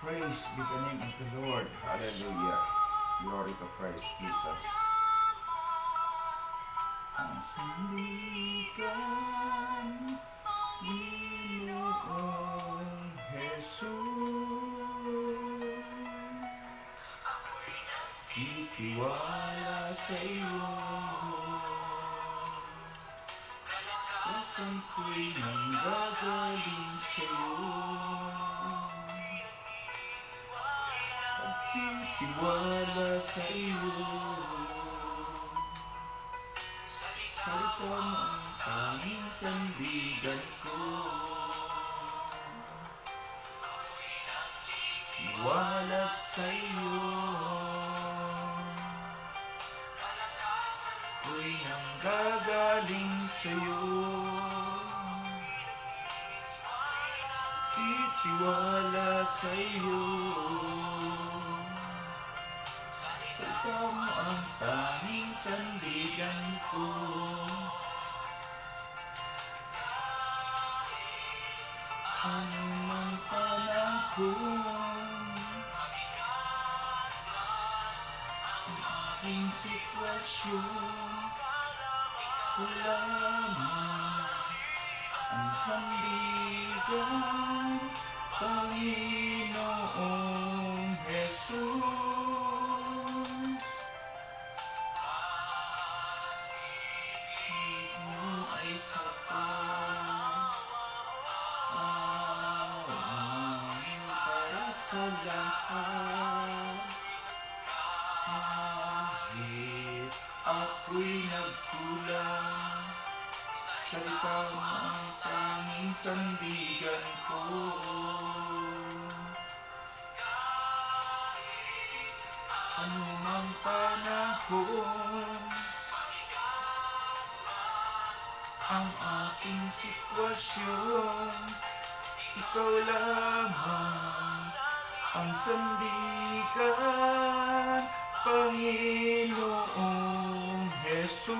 Praise be the name of the Lord. Hallelujah. Glory to Christ Jesus. Ang sandigan, Ginoong Jesus. Itiwala sa iyo. Kasan ko'y nanggagaling sa iyo. Titiwala sa iyo. Salita mo ang tanging sandigan ko. Tiwala sa iyo. Ko'y nanggagaling sa iyo. Titiwala sa iyo. Salita mo ang tanging sandigan ko. Anumang panahon, ang aking sitwasyon, ko lamang ang sandigan, Panginoong Jesus. Ikaw ay sapat, para sa lahat. Kahit ako'y nagkulang, salita mo ang tanging sandigan ko. Anumang panahon, ang aking sitwasyon, ikaw lamang ang sandigan, Panginoong Jesus.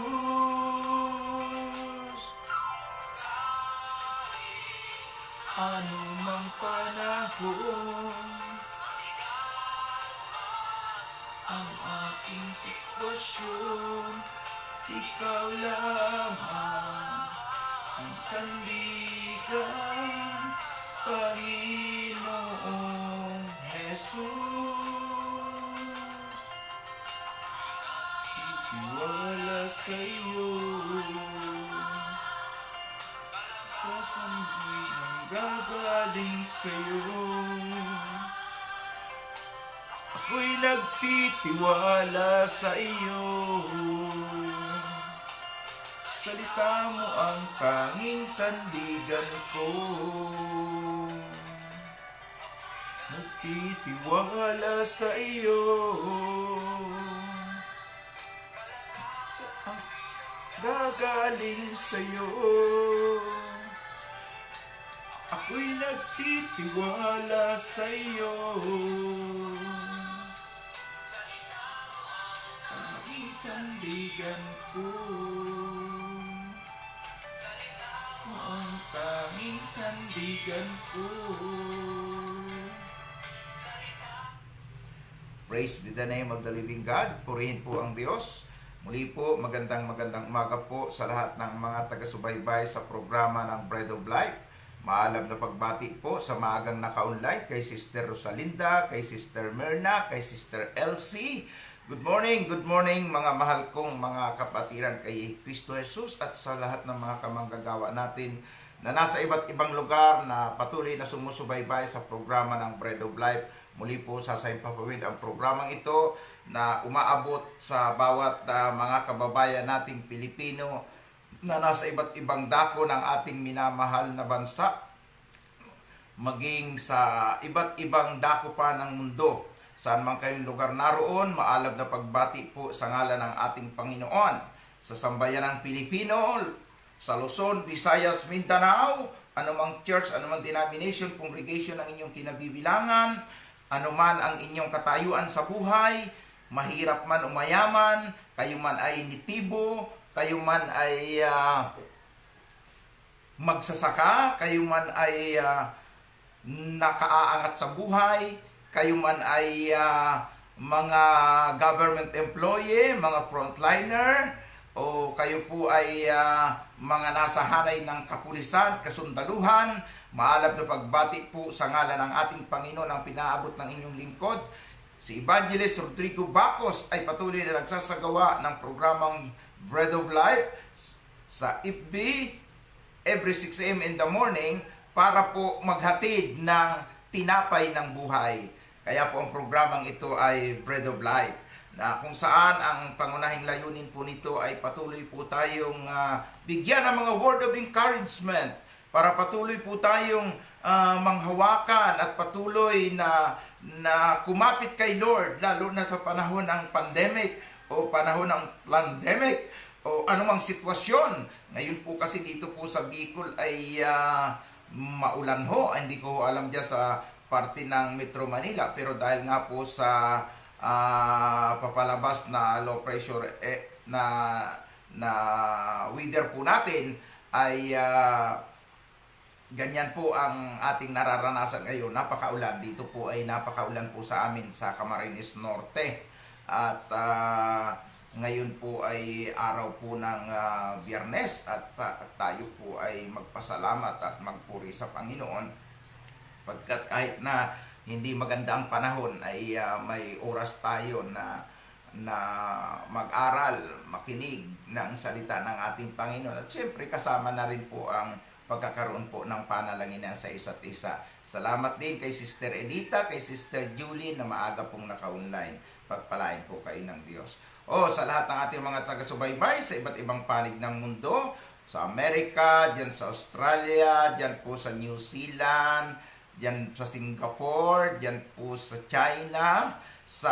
Anumang panahon, ang aking sitwasyon, ikaw lamang ang sandigan, Panginoong Jesus. Titiwala sa iyo. Kasan ko'y nanggagaling sa iyo. Ako'y nagtitiwala sa iyo. Salita mo ang tanging sandigan ko. Nagtitiwala sa iyo. Saan gagaling sa iyo? Ako'y nagtitiwala sa iyo. Tanging sandigan ko. Ang tanging sandigan ko. Praise be the name of the living God. Purihin po ang Diyos. Muli po, magandang umaga po sa lahat ng mga taga-subaybay sa programa ng Bread of Life. Maalam na pagbati po sa maagang naka-online kay Sister Rosalinda, kay Sister Myrna, kay Sister Elsie. Good morning mga mahal kong mga kapatiran kay Kristo Jesus at sa lahat ng mga kamanggagawa natin na nasa iba't ibang lugar na patuloy na sumusubaybay sa programa ng Bread of Life. Muli po sasampapawid ang programang ito na umaabot sa bawat mga kababayan nating Pilipino na nasa iba't ibang dako ng ating minamahal na bansa, maging sa iba't ibang dako pa ng mundo. Saan man kayong lugar naroon, maalab na pagbati po sa ngalan ng ating Panginoon. Sa sambayan ng Pilipino, sa Luzon, Visayas, Mindanao, anumang church, anumang denomination, congregation ang inyong kinabibilangan, anuman ang inyong katayuan sa buhay, mahirap man o mayaman, kayo man ay nitibo, kayo man ay magsasaka, kayo man ay nakaaangat sa buhay, kayo man ay mga government employee, mga frontliner, o kayo po ay mga nasa hanay ng kapulisan, kasundaluhan, maalab na pagbati po sa ngalan ng ating Panginoon ang pinaabot ng inyong lingkod. Si Evangelist Rodrigo Bacos ay patuloy na nagsasagawa ng programang Bread of Life sa FB every 6 a.m. in the morning para po maghatid ng tinapay ng buhay. Kaya po ang programang ito ay Bread of Life, na kung saan ang pangunahing layunin po nito ay patuloy po tayong bigyan ng mga word of encouragement para patuloy po tayong manghawakan at patuloy na kumapit kay Lord, lalo na sa panahon ng pandemic o panahon ng pandemic o anumang sitwasyon. Ngayon po kasi dito po sa Bicol ay maulan ho. Hindi ko alam dyan sa parte ng Metro Manila, pero dahil nga po sa papalabas na low pressure na weather po natin ay ganyan po ang ating nararanasan ngayon. Napakaulan. Dito po ay napakaulan po sa amin sa Camarines Norte. At ngayon po ay araw po ng Biyernes at tayo po ay magpasalamat at magpuri sa Panginoon. Pagkat kahit na hindi maganda ang panahon ay may oras tayo na mag-aral, makinig ng salita ng ating Panginoon. At siyempre kasama na rin po ang pagkakaroon po ng panalangin sa isa't isa. Salamat din kay Sister Edita, kay Sister Julie na maaga pong naka-online. Pagpalain po kayo ng Diyos. Sa lahat ng ating mga taga-subaybay sa iba't ibang panig ng mundo, sa Amerika, dyan sa Australia, dyan po sa New Zealand, dyan sa Singapore, dyan po sa China, sa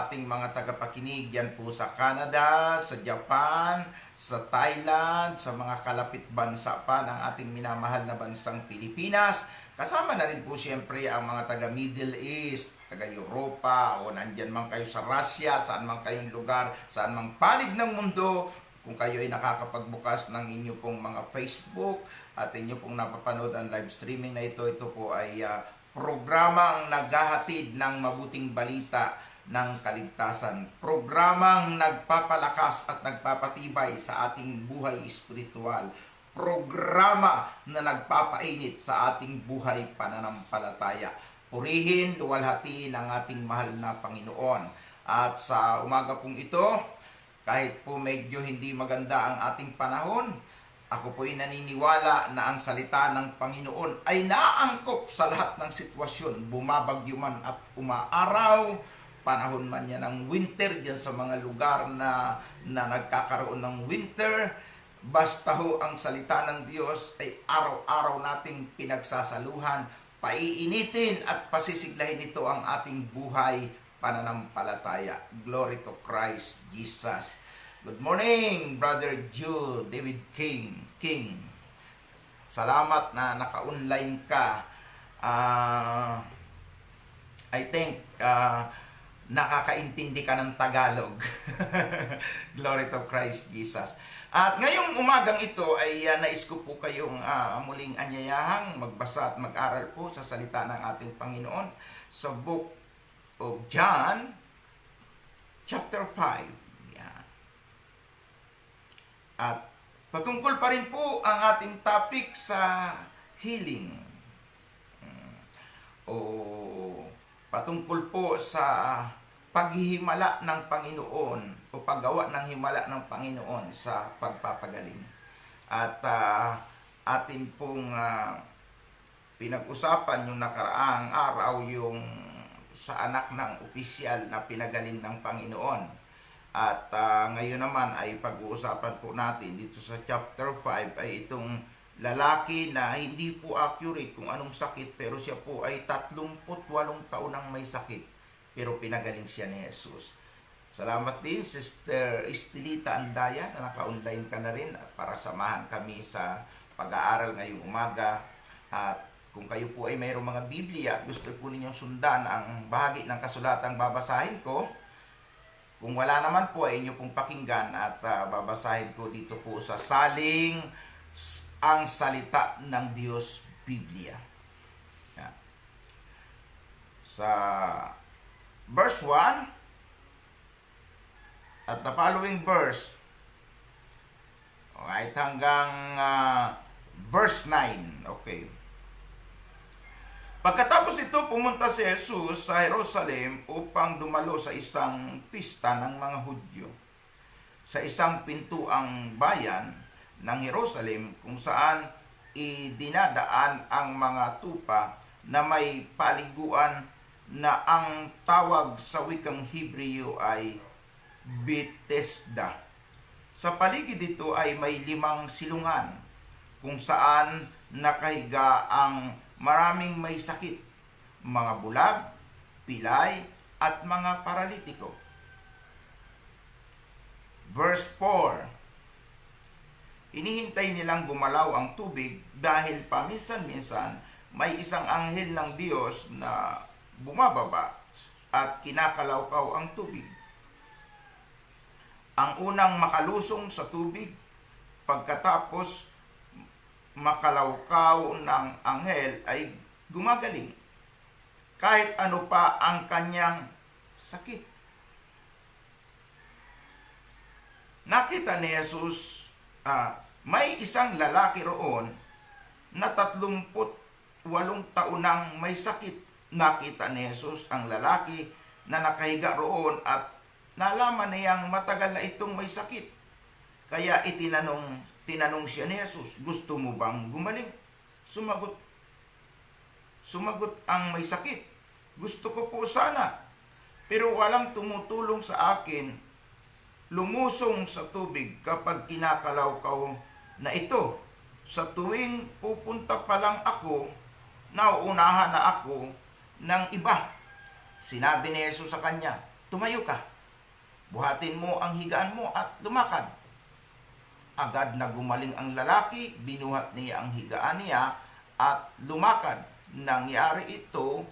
ating mga tagapakinig, dyan po sa Canada, sa Japan, sa Thailand, sa mga kalapit bansa pa ng ating minamahal na bansang Pilipinas. Kasama na rin po siyempre ang mga taga Middle East, taga Europa, o nandyan man kayo sa Russia, saan man kayong lugar, saan mang panig ng mundo. Kung kayo ay nakakapagbukas ng inyo pong mga Facebook at inyo pong napapanood ang live streaming na ito po ay programang naghahatid ng mabuting balita ng kaligtasan. Programang nagpapalakas at nagpapatibay sa ating buhay espiritual. Programa na nagpapainit sa ating buhay pananampalataya. Purihin, luwalhatiin ang ating mahal na Panginoon. At sa umaga pong ito, kahit po medyo hindi maganda ang ating panahon, ako po'y naniniwala na ang salita ng Panginoon ay naangkop sa lahat ng sitwasyon. Bumabagyo man at umaaraw, panahon man yan ng winter dyan sa mga lugar na nagkakaroon ng winter. Basta ho ang salita ng Diyos ay araw-araw nating pinagsasaluhan, paiinitin at pasisiglahin ito ang ating buhay pananampalataya. Glory to Christ Jesus. Good morning, Brother Jude, David King. Salamat na naka-online ka. I think nakakaintindi ka ng Tagalog. Glory to Christ Jesus. At ngayong umagang ito ay nais ko po kayong muling anyayahang magbasa at mag-aral po sa salita ng ating Panginoon sa Book of John, chapter 5. At patungkol pa rin po ang ating topic sa healing. Patungkol po sa paghihimala ng Panginoon o paggawa ng himala ng Panginoon sa pagpapagaling. At atin pong pinag-usapan yung nakaraang araw yung sa anak ng opisyal na pinagaling ng Panginoon. At ngayon naman ay pag-uusapan po natin dito sa chapter 5 ay itong lalaki na hindi po accurate kung anong sakit, pero siya po ay 38 taon nang may sakit, pero pinagaling siya ni Jesus. Salamat din Sister Estelita Andaya na naka-online ka na rin at para samahan kami sa pag-aaral ngayong umaga. At kung kayo po ay mayroong mga Biblia at gusto po ninyong sundan ang bahagi ng kasulatang babasahin ko, kung wala naman po ay inyo pong pakinggan at babasahin ko dito po sa Saling ang Salita ng Diyos Biblia. Yan. sa verse 1 at the following verse. Alright, hanggang verse 9. Okay. Pagkatapos ito, pumunta si Jesus sa Jerusalem upang dumalo sa isang pista ng mga Hudyo. Sa isang pintuang bayan ng Jerusalem kung saan idinadaan ang mga tupa na may paliguan na ang tawag sa wikang Hebreo ay Bethesda. Sa paligid dito ay may 5 silungan kung saan nakahiga ang maraming may sakit, mga bulag, pilay, at mga paralitiko. Verse 4. Hinihintay nilang gumalaw ang tubig dahil paminsan-minsan may isang anghel ng Diyos na bumababa at kinakalawkaw ang tubig. Ang unang makalusong sa tubig pagkatapos makalawkaw ng anghel ay gumagaling kahit ano pa ang kanyang sakit. Nakita ni Jesus, may isang lalaki roon na 38 taon nang may sakit. Nakita ni Jesus ang lalaki na nakahiga roon at nalaman niyang matagal na itong may sakit. Kaya tinanong siya ni Jesus, gusto mo bang gumaling? Sumagot ang may sakit, gusto ko po sana, pero walang tumutulong sa akin lumusong sa tubig kapag kinakalawkaw na ito. Sa tuwing pupunta pa lang ako, nauunahan na ako ng iba. Sinabi ni Jesus sa kanya, tumayo ka, buhatin mo ang higaan mo at lumakad. Agad na gumaling ang lalaki, binuhat niya ang higaan niya at lumakad. Nangyari ito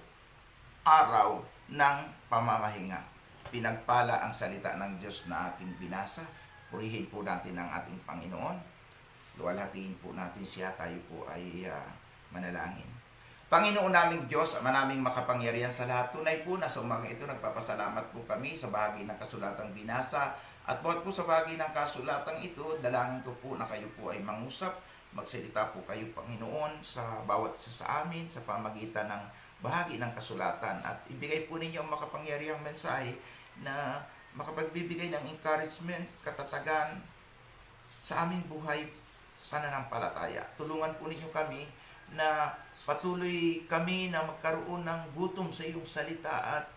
araw ng pamamahinga. Pinagpala ang salita ng Diyos na ating binasa. Purihin po natin ang ating Panginoon. Luwalhatiin po natin siya. Tayo po ay manalangin. Panginoon naming Diyos, Ama naming makapangyarihan sa lahat. Tunay po na sa umaga ito, nagpapasalamat po kami sa bahagi ng kasulatang binasa. At bawat po sa bahagi ng kasulatang ito, dalangin ko po na kayo po ay mangusap. Magsalita po kayo, Panginoon, sa bawat isa sa amin, sa pamagitan ng bahagi ng kasulatan. At ibigay po ninyo ang makapangyarihang mensahe na makapagbibigay ng encouragement, katatagan sa aming buhay, pananampalataya. Tulungan po ninyo kami na patuloy kami na magkaroon ng gutom sa iyong salita at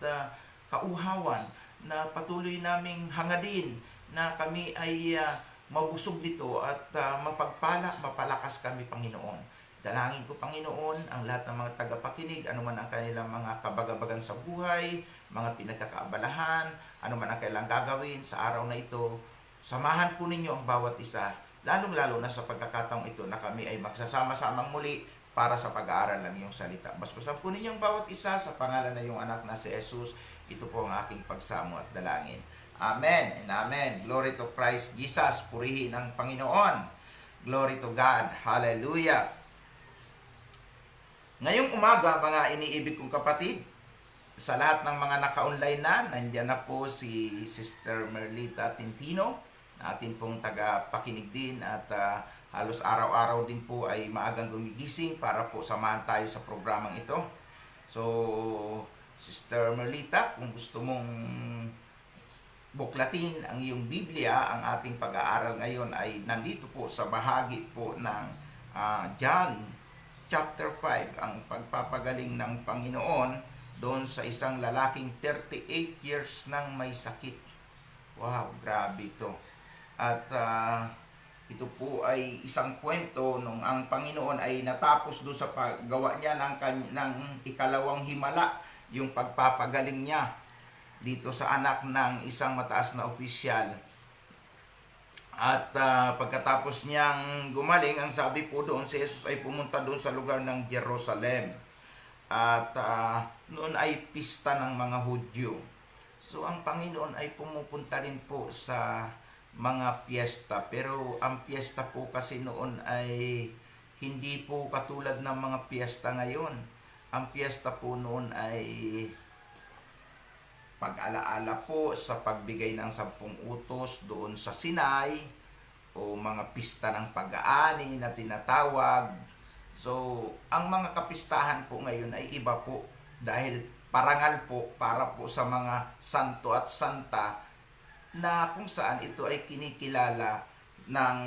kauhawan, na patuloy naming hangadin na kami ay mabusog dito at mapagpala, mapalakas kami, Panginoon. Dalangin ko, Panginoon, ang lahat ng mga tagapakinig, anuman ang kanilang mga kabagabagan sa buhay, mga pinagkakaabalahan, anuman ang kailang gagawin sa araw na ito, samahan po ninyo ang bawat isa, lalong-lalo na sa pagkakataong ito na kami ay magsasama-samang muli para sa pag-aaral ng iyong salita. Basbasan po ninyo ang bawat isa sa pangalan na iyong anak na si Jesus. Ito po ang aking pagsamo at dalangin. Amen and amen. Glory to Christ Jesus. Purihin ang Panginoon. Glory to God. Hallelujah. Ngayong umaga, mga iniibig kong kapatid, sa lahat ng mga naka-online na, nandiyan na po si Sister Merlita Tintino, atin pong taga-pakinig din at halos araw-araw din po ay maagang gumigising para po samahan tayo sa programang ito. So, Sister Merlita, kung gusto mong buklatin ang iyong Biblia, ang ating pag-aaral ngayon ay nandito po sa bahagi po ng John chapter 5, ang pagpapagaling ng Panginoon doon sa isang lalaking 38 years nang may sakit. Wow, grabe ito. At ito po ay isang kwento nung ang Panginoon ay natapos doon sa paggawa niya ng ikalawang himala, yung pagpapagaling niya dito sa anak ng isang mataas na opisyal. At pagkatapos niyang gumaling, ang sabi po doon, si Jesus ay pumunta doon sa lugar ng Jerusalem. At noon ay pista ng mga Hudyo. So ang Panginoon ay pumupunta rin po sa mga piyesta. Pero ang piyesta po kasi noon ay hindi po katulad ng mga piyesta ngayon. Ang piyesta po noon ay pag-alaala po sa pagbigay ng 10 utos doon sa Sinai, o mga pista ng pag-aani na tinatawag. So, ang mga kapistahan po ngayon ay iba po dahil parangal po para po sa mga santo at santa na kung saan ito ay kinikilala ng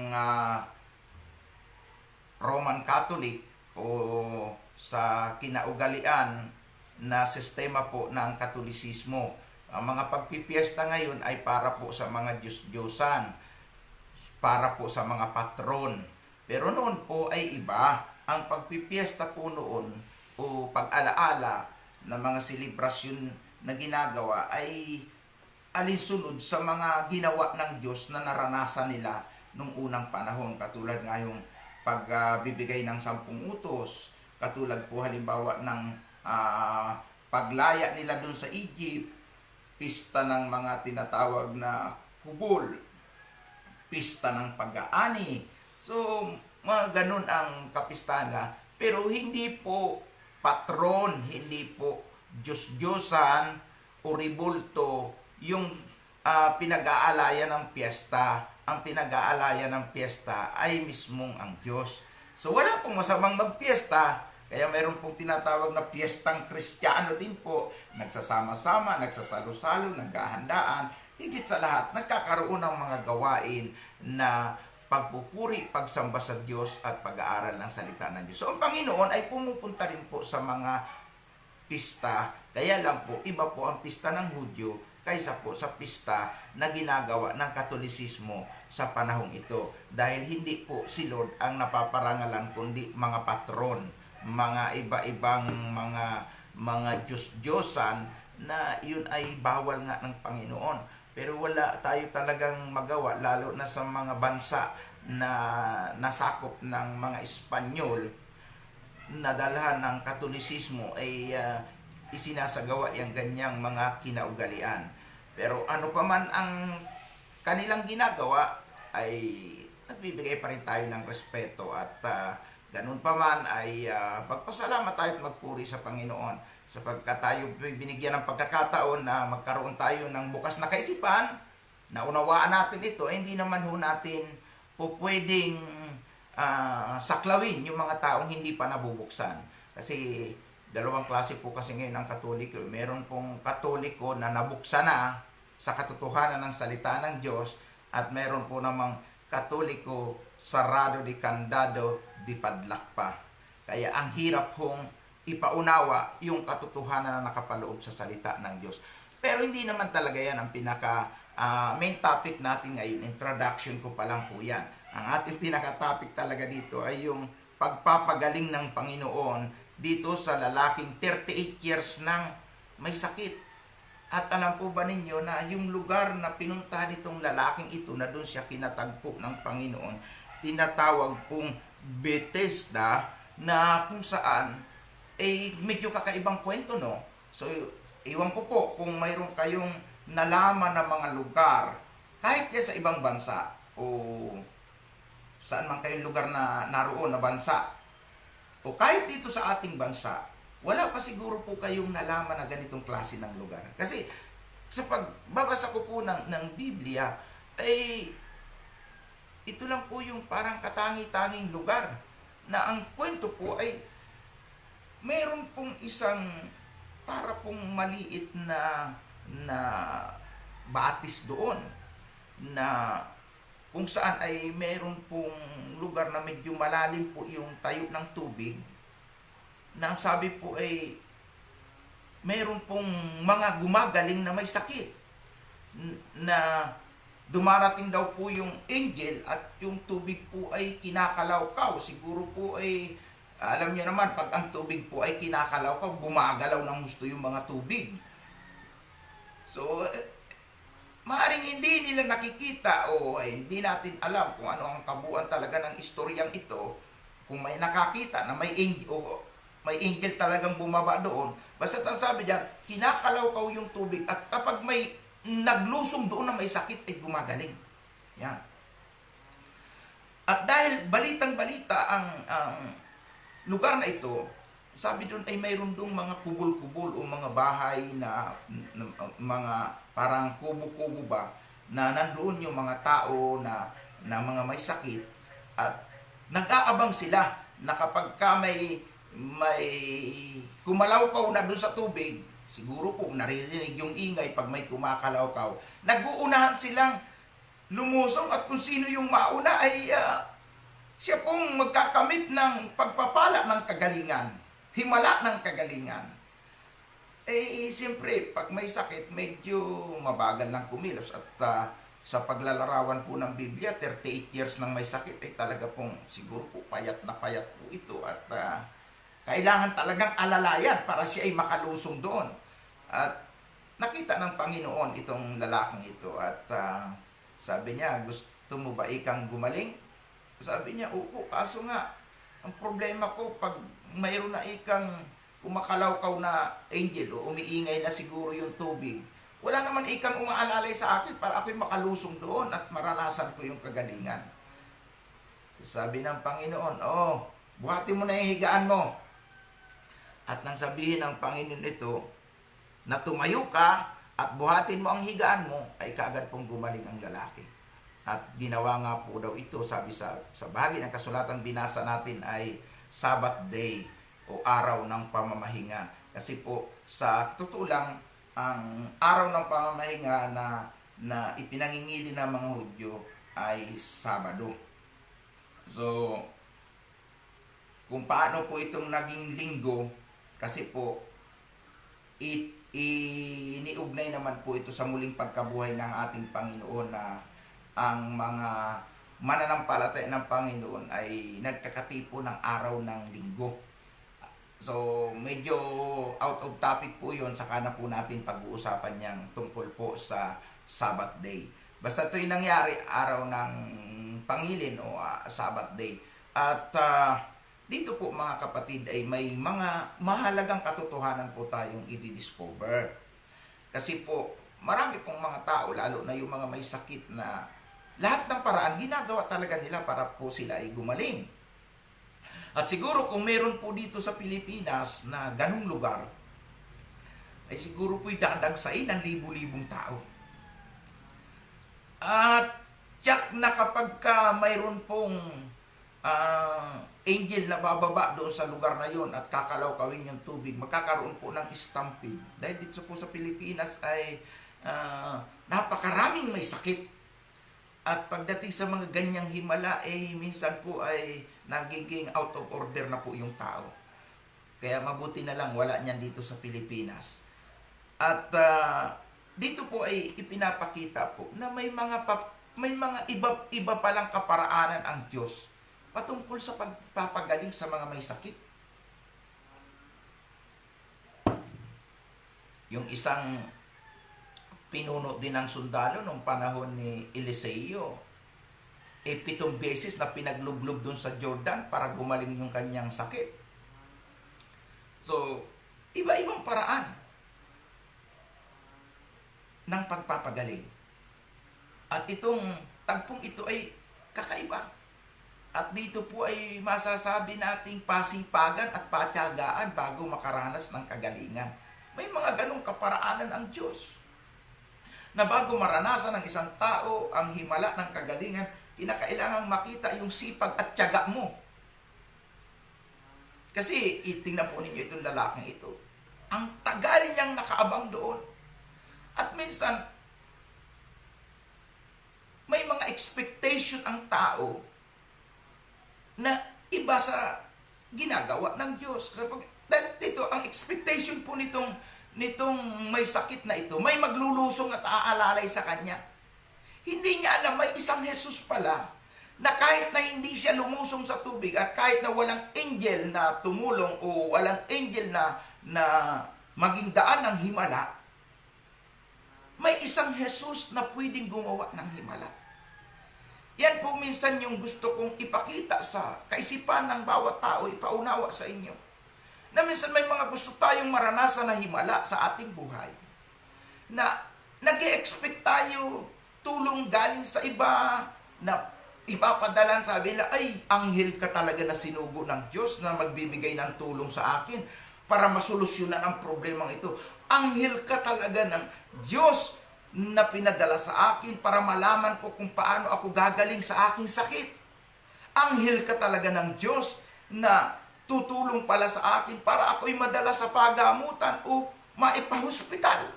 Roman Catholic o sa kinaugalian na sistema po ng Katolisismo. Ang mga pagpipiesta ngayon ay para po sa mga Diyos-Diyosan, para po sa mga patron. Pero noon po ay iba. Ang pagpipiesta po noon o pag-alaala ng mga selebrasyon na ginagawa ay alinsunod sa mga ginawa ng Diyos na naranasan nila nung unang panahon. Katulad nga yung pagbibigay ng 10 utos, katulad po halimbawa ng paglaya nila dun sa Egypt, pista ng mga tinatawag na kubol, pista ng pag-aani. So, mga ganun ang kapistahan nila. Pero hindi po patron, hindi po Diyos-Diyosan o ribulto yung pinag-aalayan ng piyesta. Ang pinag-aalayan ng piyesta ay mismong ang Diyos. So wala pong masamang magpiesta, kaya mayroon pong tinatawag na piyestang Kristiyano din po. Nagsasama-sama, nagsasalo-salo, naghahandaan. Higit sa lahat, nagkakaroon ng mga gawain na pagpupuri, pagsamba sa Diyos at pag-aaral ng salita ng Diyos. So ang Panginoon ay pumupunta rin po sa mga pista, kaya lang po, iba po ang pista ng Hudyo kaysa po sa pista na ginagawa ng Katolisismo sa panahong ito. Dahil hindi po si Lord ang napaparangalan, kundi mga patron, mga iba-ibang mga Diyos-Diyosan na yun ay bawal nga ng Panginoon. Pero wala tayo talagang magawa, lalo na sa mga bansa na nasakop ng mga Espanyol, na dalhan ng Katolisismo ay isinasagawa yung ganyang mga kinaugalian. Pero ano pa man ang kanilang ginagawa, ay nagbibigay pa rin tayo ng respeto at ganun pa man ay magpasalamat tayo at magpuri sa Panginoon sapagkat tayo binigyan ng pagkakataon na magkaroon tayo ng bukas na kaisipan, na unawaan natin ito, ay hindi naman ho natin po pwedeng saklawin yung mga taong hindi pa nabubuksan. Kasi dalawang klase po kasi ngayon ang Katoliko. Meron pong Katoliko na nabuksan na sa katotohanan ng salita ng Diyos, at meron po namang Katoliko sarado di kandado di padlak pa. Kaya ang hirap hong ipaunawa yung katotohanan na nakapaloob sa salita ng Diyos. Pero hindi naman talaga yan ang pinaka main topic natin ngayon. Introduction ko pa lang po yan. Ang ating pinaka-topic talaga dito ay yung pagpapagaling ng Panginoon dito sa lalaking 38 years nang may sakit. At alam po ba ninyo na yung lugar na pinuntahan itong lalaking ito, na doon siya kinatagpo ng Panginoon, tinatawag pong Bethesda, na kung saan medyo kakaibang kwento, no? So, iwan ko po kung mayroon kayong nalaman na mga lugar, kahit yan sa ibang bansa, o saan man kayong lugar na naroon na bansa, o kahit dito sa ating bansa, wala pa siguro po kayong nalaman na ganitong klase ng lugar. Kasi sa pagbabasa ko po ng Biblia, ay ito lang po yung parang katangi-tanging lugar na ang kwento po ay meron pong isang para pong maliit na batis doon, na kung saan ay meron pong lugar na medyo malalim po yung tayo ng tubig, na ang sabi po ay meron pong mga gumagaling na may sakit, na dumarating daw po yung angel at yung tubig po ay kinakalawkaw. Siguro po ay alam niyo naman, pag ang tubig po ay kinakalawkaw, gumagalaw ng gusto yung mga tubig. So, maaaring hindi nila nakikita o hindi natin alam kung ano ang kabuuan talaga ng istoryang ito. Kung may nakakita na may angel talagang bumaba doon, basta ang sabi diyan, kinakalawkaw yung tubig, at kapag may naglusong doon na may sakit, ay gumagaling. Yan. At dahil balitang-balita ang lugar na ito, sabi doon ay mayroon doon mga kubol-kubol o mga bahay na mga parang kubo-kubo ba, na nandoon yung mga tao na mga may sakit, at nag-aabang sila na kapag ka may kumalawkaw na doon sa tubig, siguro po naririnig yung ingay pag may kumakalawkaw, nag-uunahan silang lumusong, at kung sino yung mauna ay siya pong magkakamit ng pagpapala ng kagalingan, himala ng kagalingan. Eh, siyempre, pag may sakit, medyo mabagal ng kumilos. At sa paglalarawan po ng Biblia, 38 years nang may sakit, ay talaga pong siguro po payat na payat po ito. At kailangan talagang alalayan para siya ay makalusong doon. At nakita ng Panginoon itong lalaking ito. At sabi niya, gusto mo ba ikang gumaling? Sabi niya, oo, kaso nga, ang problema ko, pag mayroon na ikang kumakalawkaw na angel o umiingay na siguro yung tubig, wala naman ikang umaalalay sa akin para ako'y makalusong doon at maranasan ko yung kagalingan. Sabi ng Panginoon, buhatin mo na yung higaan mo. At nang sabihin ng Panginoon ito, na tumayo ka at buhatin mo ang higaan mo, ay kaagad pong gumaling ang lalaki. At ginawa nga po daw ito, sabi sa bahagi ng kasulatang binasa natin, ay Sabbath day o araw ng pamamahinga. Kasi po sa totoo lang, ang araw ng pamamahinga na ipinangingili ng mga Hudyo ay Sabado. So, kung paano po itong naging linggo, kasi po iniugnay naman po ito sa muling pagkabuhay ng ating Panginoon, na ang mga mananampalataya ng Panginoon ay nagkakatipo ng araw ng linggo. So, medyo out of topic po yun, saka na po natin pag-uusapan niyang tungkol po sa Sabbath day. Basta ito'y nangyari, araw ng pangilin o Sabbath day. At dito po mga kapatid ay may mga mahalagang katotohanan po tayong i-discover. Kasi po, marami pong mga tao, lalo na yung mga may sakit, na lahat ng paraan ginagawa talaga nila para po sila ay gumaling. At siguro kung meron po dito sa Pilipinas na ganung lugar, ay siguro po'y dadagsain ng libu-libong tao. At tiyak na kapag mayroon pong angel na bababa doon sa lugar na yon at kakalawkawin yung tubig, magkakaroon po ng stampede. Dahil dito po sa Pilipinas ay napakaraming may sakit. At pagdating sa mga ganyang himala, minsan po ay nagiging out of order na po yung tao. Kaya mabuti na lang wala niyan dito sa Pilipinas. At dito po ay ipinapakita po na may mga iba palang kaparaanan ang Diyos patungkol sa pagpapagaling sa mga may sakit. Yung isang pinuno din ng sundalo nung panahon ni Eliseo, 7 beses na pinaglublob dun sa Jordan para gumaling yung kanyang sakit. So, iba-ibang paraan ng pagpapagaling. At itong tagpong ito ay kakaiba. At dito po ay masasabi nating pasipagan at patyagaan bago makaranas ng kagalingan. May mga ganong kaparaanan ang Diyos, na bago maranasan ng isang tao ang himala ng kagalingan, kinakailangang makita yung sipag at tiyaga mo. Kasi itingnan po ninyo itong lalaking ito. Ang tagal niyang nakaabang doon. At minsan, may mga expectation ang tao na iba sa ginagawa ng Diyos. Dahil ito, ang expectation po nitong may sakit na ito, may maglulusong at aalalay sa kanya. Hindi niya alam, may isang Jesus pala, na kahit na hindi siya lumusong sa tubig at kahit na walang angel na tumulong o walang angel na maging daan ng himala, may isang Jesus na pwedeng gumawa ng himala. Yan po minsan yung gusto kong ipakita sa kaisipan ng bawat tao, ipaunawa sa inyo. Na minsan may mga gusto tayong maranasan na himala sa ating buhay. Na nag-e-expect tayo tulong galing sa iba, na Ipapadalan, sabi nila, ay, anghel ka talaga na sinugo ng Diyos na magbibigay ng tulong sa akin para masolusyonan ang problemang ito. Anghel ka talaga ng Diyos na pinadala sa akin para malaman ko kung paano ako gagaling sa aking sakit. Anghel ka talaga ng Diyos na tutulong pala sa akin para ako'y madala sa pagamutan o maipahospital.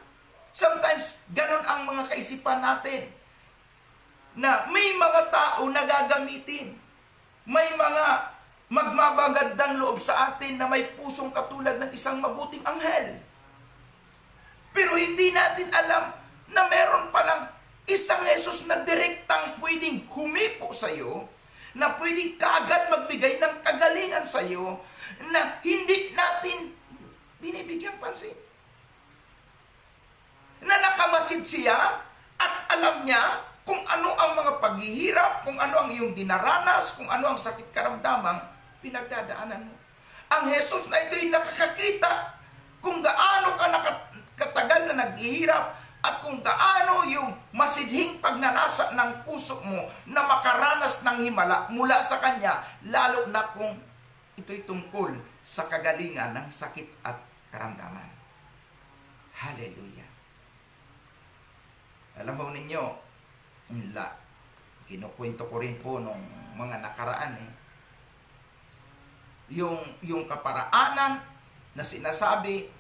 Sometimes, ganon ang mga kaisipan natin na may mga tao na gagamitin. May mga magmabagandang loob sa atin na may pusong katulad ng isang mabuting anghel. Pero hindi natin alam na meron palang isang Jesus na direktang pwedeng humipo sa iyo, na pwedeng kaagad magbigay ng kagalingan sa iyo, na hindi natin binibigyang pansin. Na nakamasid siya at alam niya kung ano ang mga paghihirap, kung ano ang iyong dinaranas, kung ano ang sakit karamdamang pinagdadaanan mo. Ang Jesus na ito'y nakakakita kung gaano ka katagal na naghihirap at kung gaano yung masidhing pagnanasa ng puso mo na makaranas ng himala mula sa Kanya, lalo na kung ito'y tungkol sa kagalingan ng sakit at karamdaman. Hallelujah. Alam mo ninyo, kinukwento ko rin po nung mga nakaraan yung kaparaanan na sinasabi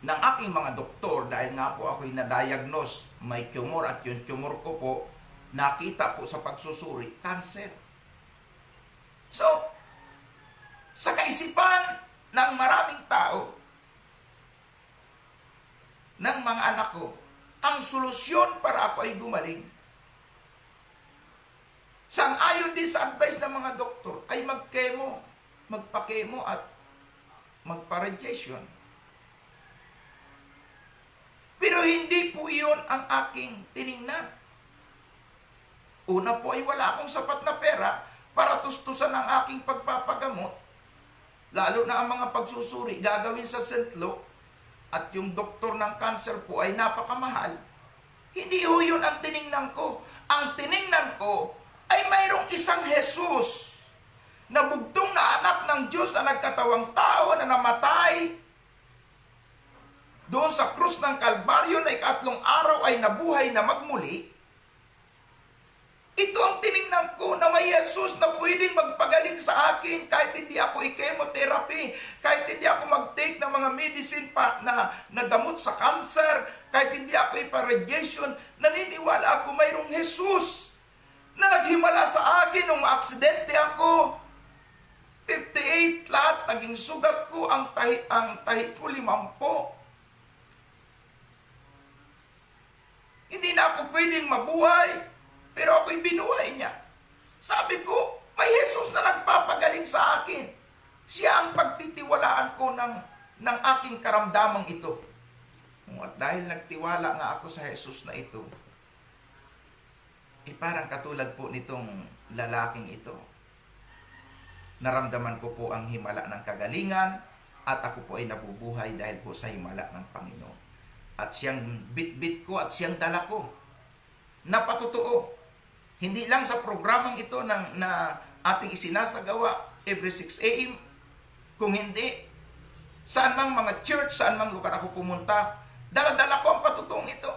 ng aking mga doktor, dahil nga po ako'y na-diagnose may tumor at yung tumor ko po nakita po sa pagsusuri, cancer. So, sa kaisipan ng maraming tao, ng mga anak ko, ang solusyon para ako ay gumaling, sang-ayon din sa advice ng mga doktor, ay mag-chemo, magpa-chemo at magpa-radiation. Pero hindi po iyon ang aking tiningnan. Una po ay wala akong sapat na pera para tustusan ang aking pagpapagamot. Lalo na ang mga pagsusuri gagawin sa St. Luke at yung doktor ng cancer po ay napakamahal. Hindi ho yun ang tiningnan ko. Ang tiningnan ko ay mayroong isang Jesus na bugtong na anak ng Diyos na nagkatawang tao na namatay doon sa krus ng Kalbaryo na ikatlong araw ay nabuhay na magmuli. Ito ang tiningnan ko na may Jesus na pwedeng magpagaling sa akin kahit hindi ako i-chemotherapy, kahit hindi ako mag-take ng mga medicine pa na gamot sa cancer, kahit hindi ako ipa-radiation. Naniniwala ako mayroong Jesus na naghimala sa akin nung aksidente ako. 58 lahat, naging sugat ko, ang tahi ko 50. Hindi na ako pwedeng mabuhay, pero ako'y binuhay niya. Sabi ko, may Jesus na nagpapagaling sa akin. Siya ang pagtitiwalaan ko ng aking karamdamang ito. At dahil nagtiwala nga ako sa Jesus na ito, parang katulad po nitong lalaking ito. Naramdaman ko po ang himala ng kagalingan at ako po ay nabubuhay dahil po sa himala ng Panginoon. At siyang bit-bit ko at siyang dala ko. Napatotoo. Hindi lang sa programang ito na ating isinasagawa every 6 a.m. Kung hindi, saan mang mga church, saan mang lugar ako pumunta, dala-dala ko ang patutuong ito.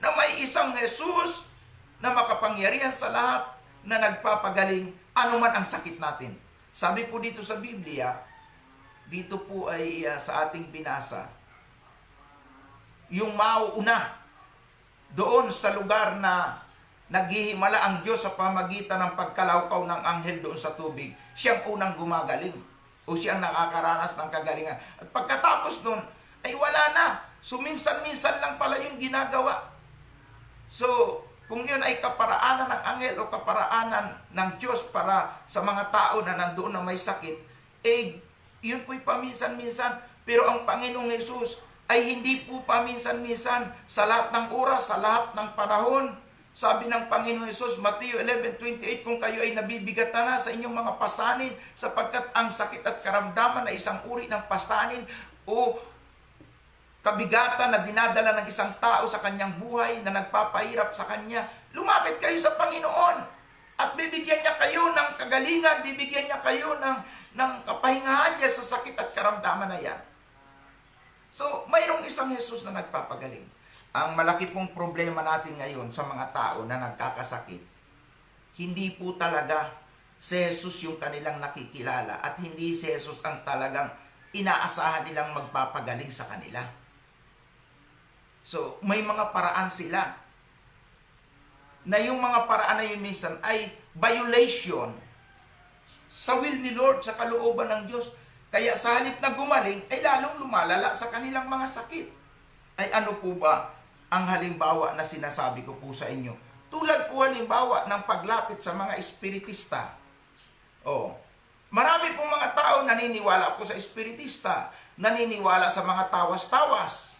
Na may isang Jesus na makapangyarihan sa lahat na nagpapagaling anuman ang sakit natin. Sabi po dito sa Biblia, dito po ay sa ating binasa, yung mauuna doon sa lugar na naghihimala ang Diyos sa pamagitan ng pagkalawkaw ng anghel doon sa tubig, siyang unang gumagaling o siyang nakakaranas ng kagalingan. At pagkatapos nun, ay wala na. So minsan-minsan lang pala yung ginagawa. So kung yun ay kaparaanan ng anghel o kaparaanan ng Diyos para sa mga tao na nandoon na may sakit, yun po'y paminsan-minsan. Pero ang Panginoong Jesus ay hindi po paminsan-minsan, sa lahat ng oras, sa lahat ng panahon. Sabi ng Panginoon Jesus, Mateo 11:28, kung kayo ay nabibigatan na sa inyong mga pasanin, sapagkat ang sakit at karamdaman ay isang uri ng pasanin o kabigatan na dinadala ng isang tao sa kanyang buhay na nagpapahirap sa kanya, lumapit kayo sa Panginoon At bibigyan niya kayo ng kagalingan, bibigyan niya kayo ng kapahingahan niya sa sakit at karamdaman na yan. So, mayroong isang Jesus na nagpapagaling. Ang malaki pong problema natin ngayon sa mga tao na nagkakasakit, hindi po talaga si Jesus yung kanilang nakikilala at hindi si Jesus ang talagang inaasahan nilang magpapagaling sa kanila. So, may mga paraan sila na yung mga paraan na yun minsan ay violation sa will ni Lord, sa kalooban ng Diyos. Kaya sa halip na gumaling, ay lalong lumalala sa kanilang mga sakit. Ay ano po ba ang halimbawa na sinasabi ko po sa inyo? Tulad po halimbawa ng paglapit sa mga espiritista. Marami pong mga tao naniniwala po sa espiritista, naniniwala sa mga tawas-tawas.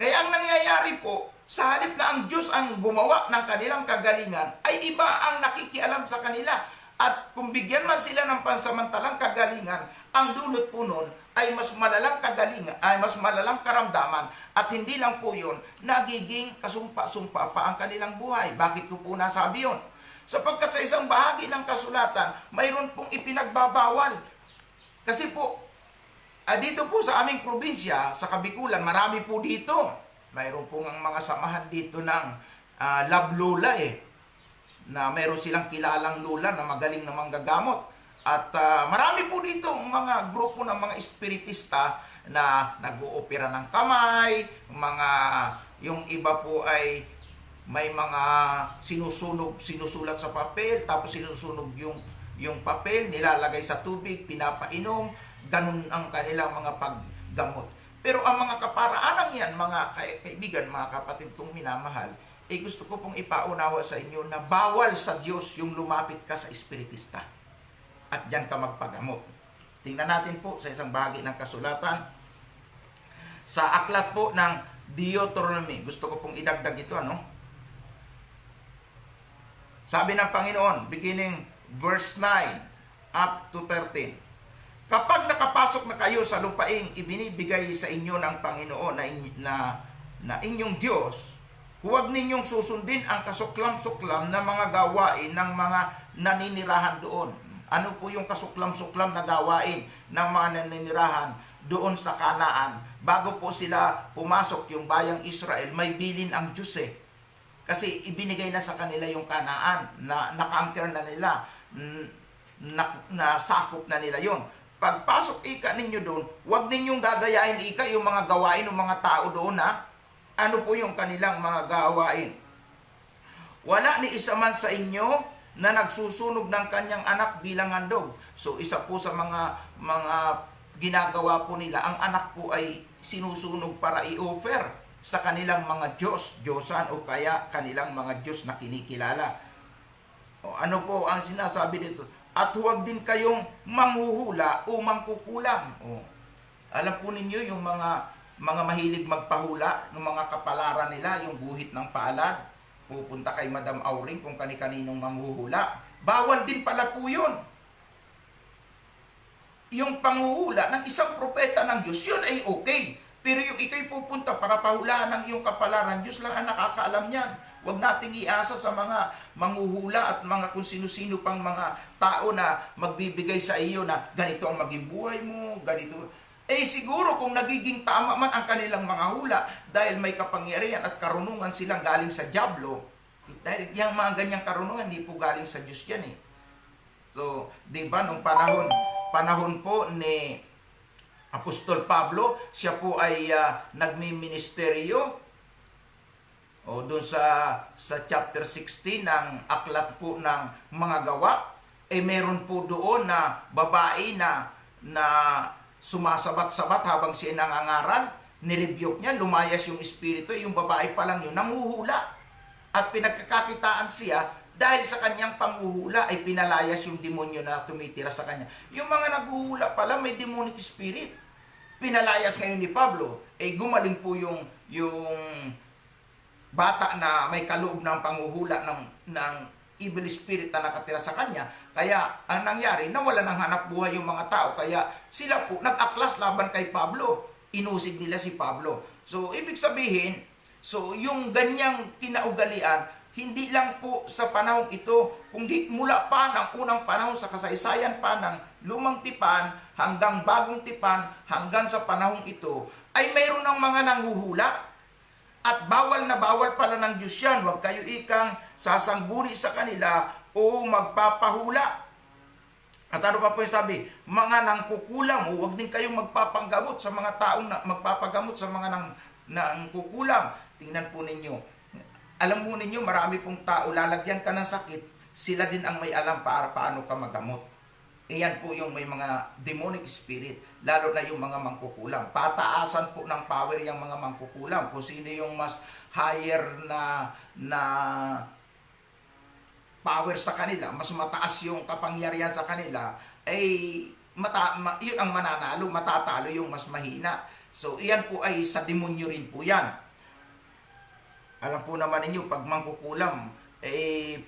Kaya ang nangyayari po, sa halip na ang Diyos ang gumawa ng kanilang kagalingan, ay iba ang nakikialam sa kanila. At kung bigyan man sila ng pansamantalang kagalingan, ang dulot po nun ay mas malalang kagalingan, ay mas malalang karamdaman. At hindi lang po yun, nagiging kasumpa-sumpa pa ang kanilang buhay. Bakit ko po nasabi yun? Sapagkat sa isang bahagi ng kasulatan, mayroon pong ipinagbabawal. Kasi po, dito po sa aming probinsya, sa Kabikulan, marami po dito. Mayroon pong ang mga samahan dito ng love lola na mayroon silang kilalang lola na magaling na manggagamot. At marami po dito mga grupo ng mga espiritista na nag-oopera ng kamay, yung iba po ay may mga sinusulat sa papel, tapos sinusunog yung papel, nilalagay sa tubig, pinapainom, ganun ang kanilang mga paggamot. Pero ang mga kaparaanang yan, mga kaibigan, mga kapatid kong minamahal, gusto ko pong ipaunawa sa inyo na bawal sa Diyos yung lumapit ka sa espiritista. At diyan ka magpagamot. Tingnan natin po sa isang bahagi ng kasulatan. Sa aklat po ng Deuteronomy, gusto ko pong idagdag ito, Sabi ng Panginoon, beginning verse 9 up to 13. Kapag nakapasok na kayo sa lupaing ibinibigay sa inyo ng Panginoon na inyong Diyos, huwag ninyong susundin ang kasuklam-suklam na mga gawain ng mga naninirahan doon. Ano po yung kasuklam-suklam na gawain ng mga naninirahan doon sa Kanaan? Bago po sila pumasok yung bayang Israel, may bilin ang Diyos Kasi ibinigay na sa kanila yung Kanaan, na na-conquer na nila, na sakop na nila yon. Pagpasok ninyo doon, huwag ninyong gagayain yung mga gawain ng mga tao doon ano po yung kanilang mga gawain. Wala ni isa man sa inyo na nagsusunog ng kanyang anak bilang handog. So isa po sa mga ginagawa po nila, ang anak po ay sinusunog para i-offer sa kanilang mga Diyosan o kaya kanilang mga Diyos na kinikilala. Ano po ang sinasabi dito? At huwag din kayong manghuhula o mangkukulam. Alam po ninyo yung mga mahilig magpahula, ng mga kapalaran nila, yung guhit ng palad, pupunta kay Madam Auring kung kani-kaninong manghuhula. Bawal din pala po yun. Yung panghuhula ng isang propeta ng Diyos, yun ay okay. Pero yung ikay pupunta para pahulaan ng iyong kapalaran, Diyos lang ang nakakaalam niyan. Huwag nating iasa sa mga manghuhula at mga kung sino-sino pang mga tao na magbibigay sa iyo na ganito ang maging buhay mo, ganito. Siguro kung nagiging tama man ang kanilang mga hula dahil may kapangyarihan at karunungan silang galing sa dyablo, dahil yung mga ganyang karunungan, hindi po galing sa Diyos yan So, di ba, nung panahon po ni Apostol Pablo, siya po ay nagmi-ministeryo doon sa chapter 16 ng aklat po ng mga gawa, meron po doon na babae na sumasabat-sabat habang siya nangangaral, nirebuke niya, lumayas yung espiritu, yung babae pa lang yun, nanguhula. At pinagkakakitaan siya, dahil sa kanyang panghuhula ay pinalayas yung demonyo na tumitira sa kanya. Yung mga naghuhula pala may demonic spirit. Pinalayas ngayon ni Pablo, gumaling po yung bata na may kaloob ng panghuhula ng evil spirit na nakatira sa kanya. Kaya ang nangyari, nawala ng hanap buhay yung mga tao. Kaya sila po nag-aklas laban kay Pablo. Inusig nila si Pablo. So ibig sabihin, yung ganyang kinaugalian hindi lang po sa panahong ito, kundi mula pa ng unang panahon sa kasaysayan pa ng lumang tipan hanggang bagong tipan hanggang sa panahong ito, ay mayroon ng mga nanghuhula. At bawal na bawal pala ng Diyos yan. Huwag kayo ikang sasangguni sa kanila o magpapahula. At ano pa po yung sabi? Mga nangkukulam, huwag din kayong magpapanggamot sa mga taong magpapagamot sa mga nangkukulam. Tingnan po ninyo. Alam mo ninyo, marami pong tao, lalagyan ka ng sakit, sila din ang may alam para paano ka magamot. Iyan po yung may mga demonic spirit, lalo na yung mga mangkukulam. Pataasan po ng power yung mga mangkukulam. Kung sino yung mas higher na power sa kanila, mas mataas yung kapangyarihan sa kanila, ay yun ang mananalo, matatalo yung mas mahina. So, iyan po ay sa demonyo rin po yan. Alam po naman ninyo, pag mangkukulam,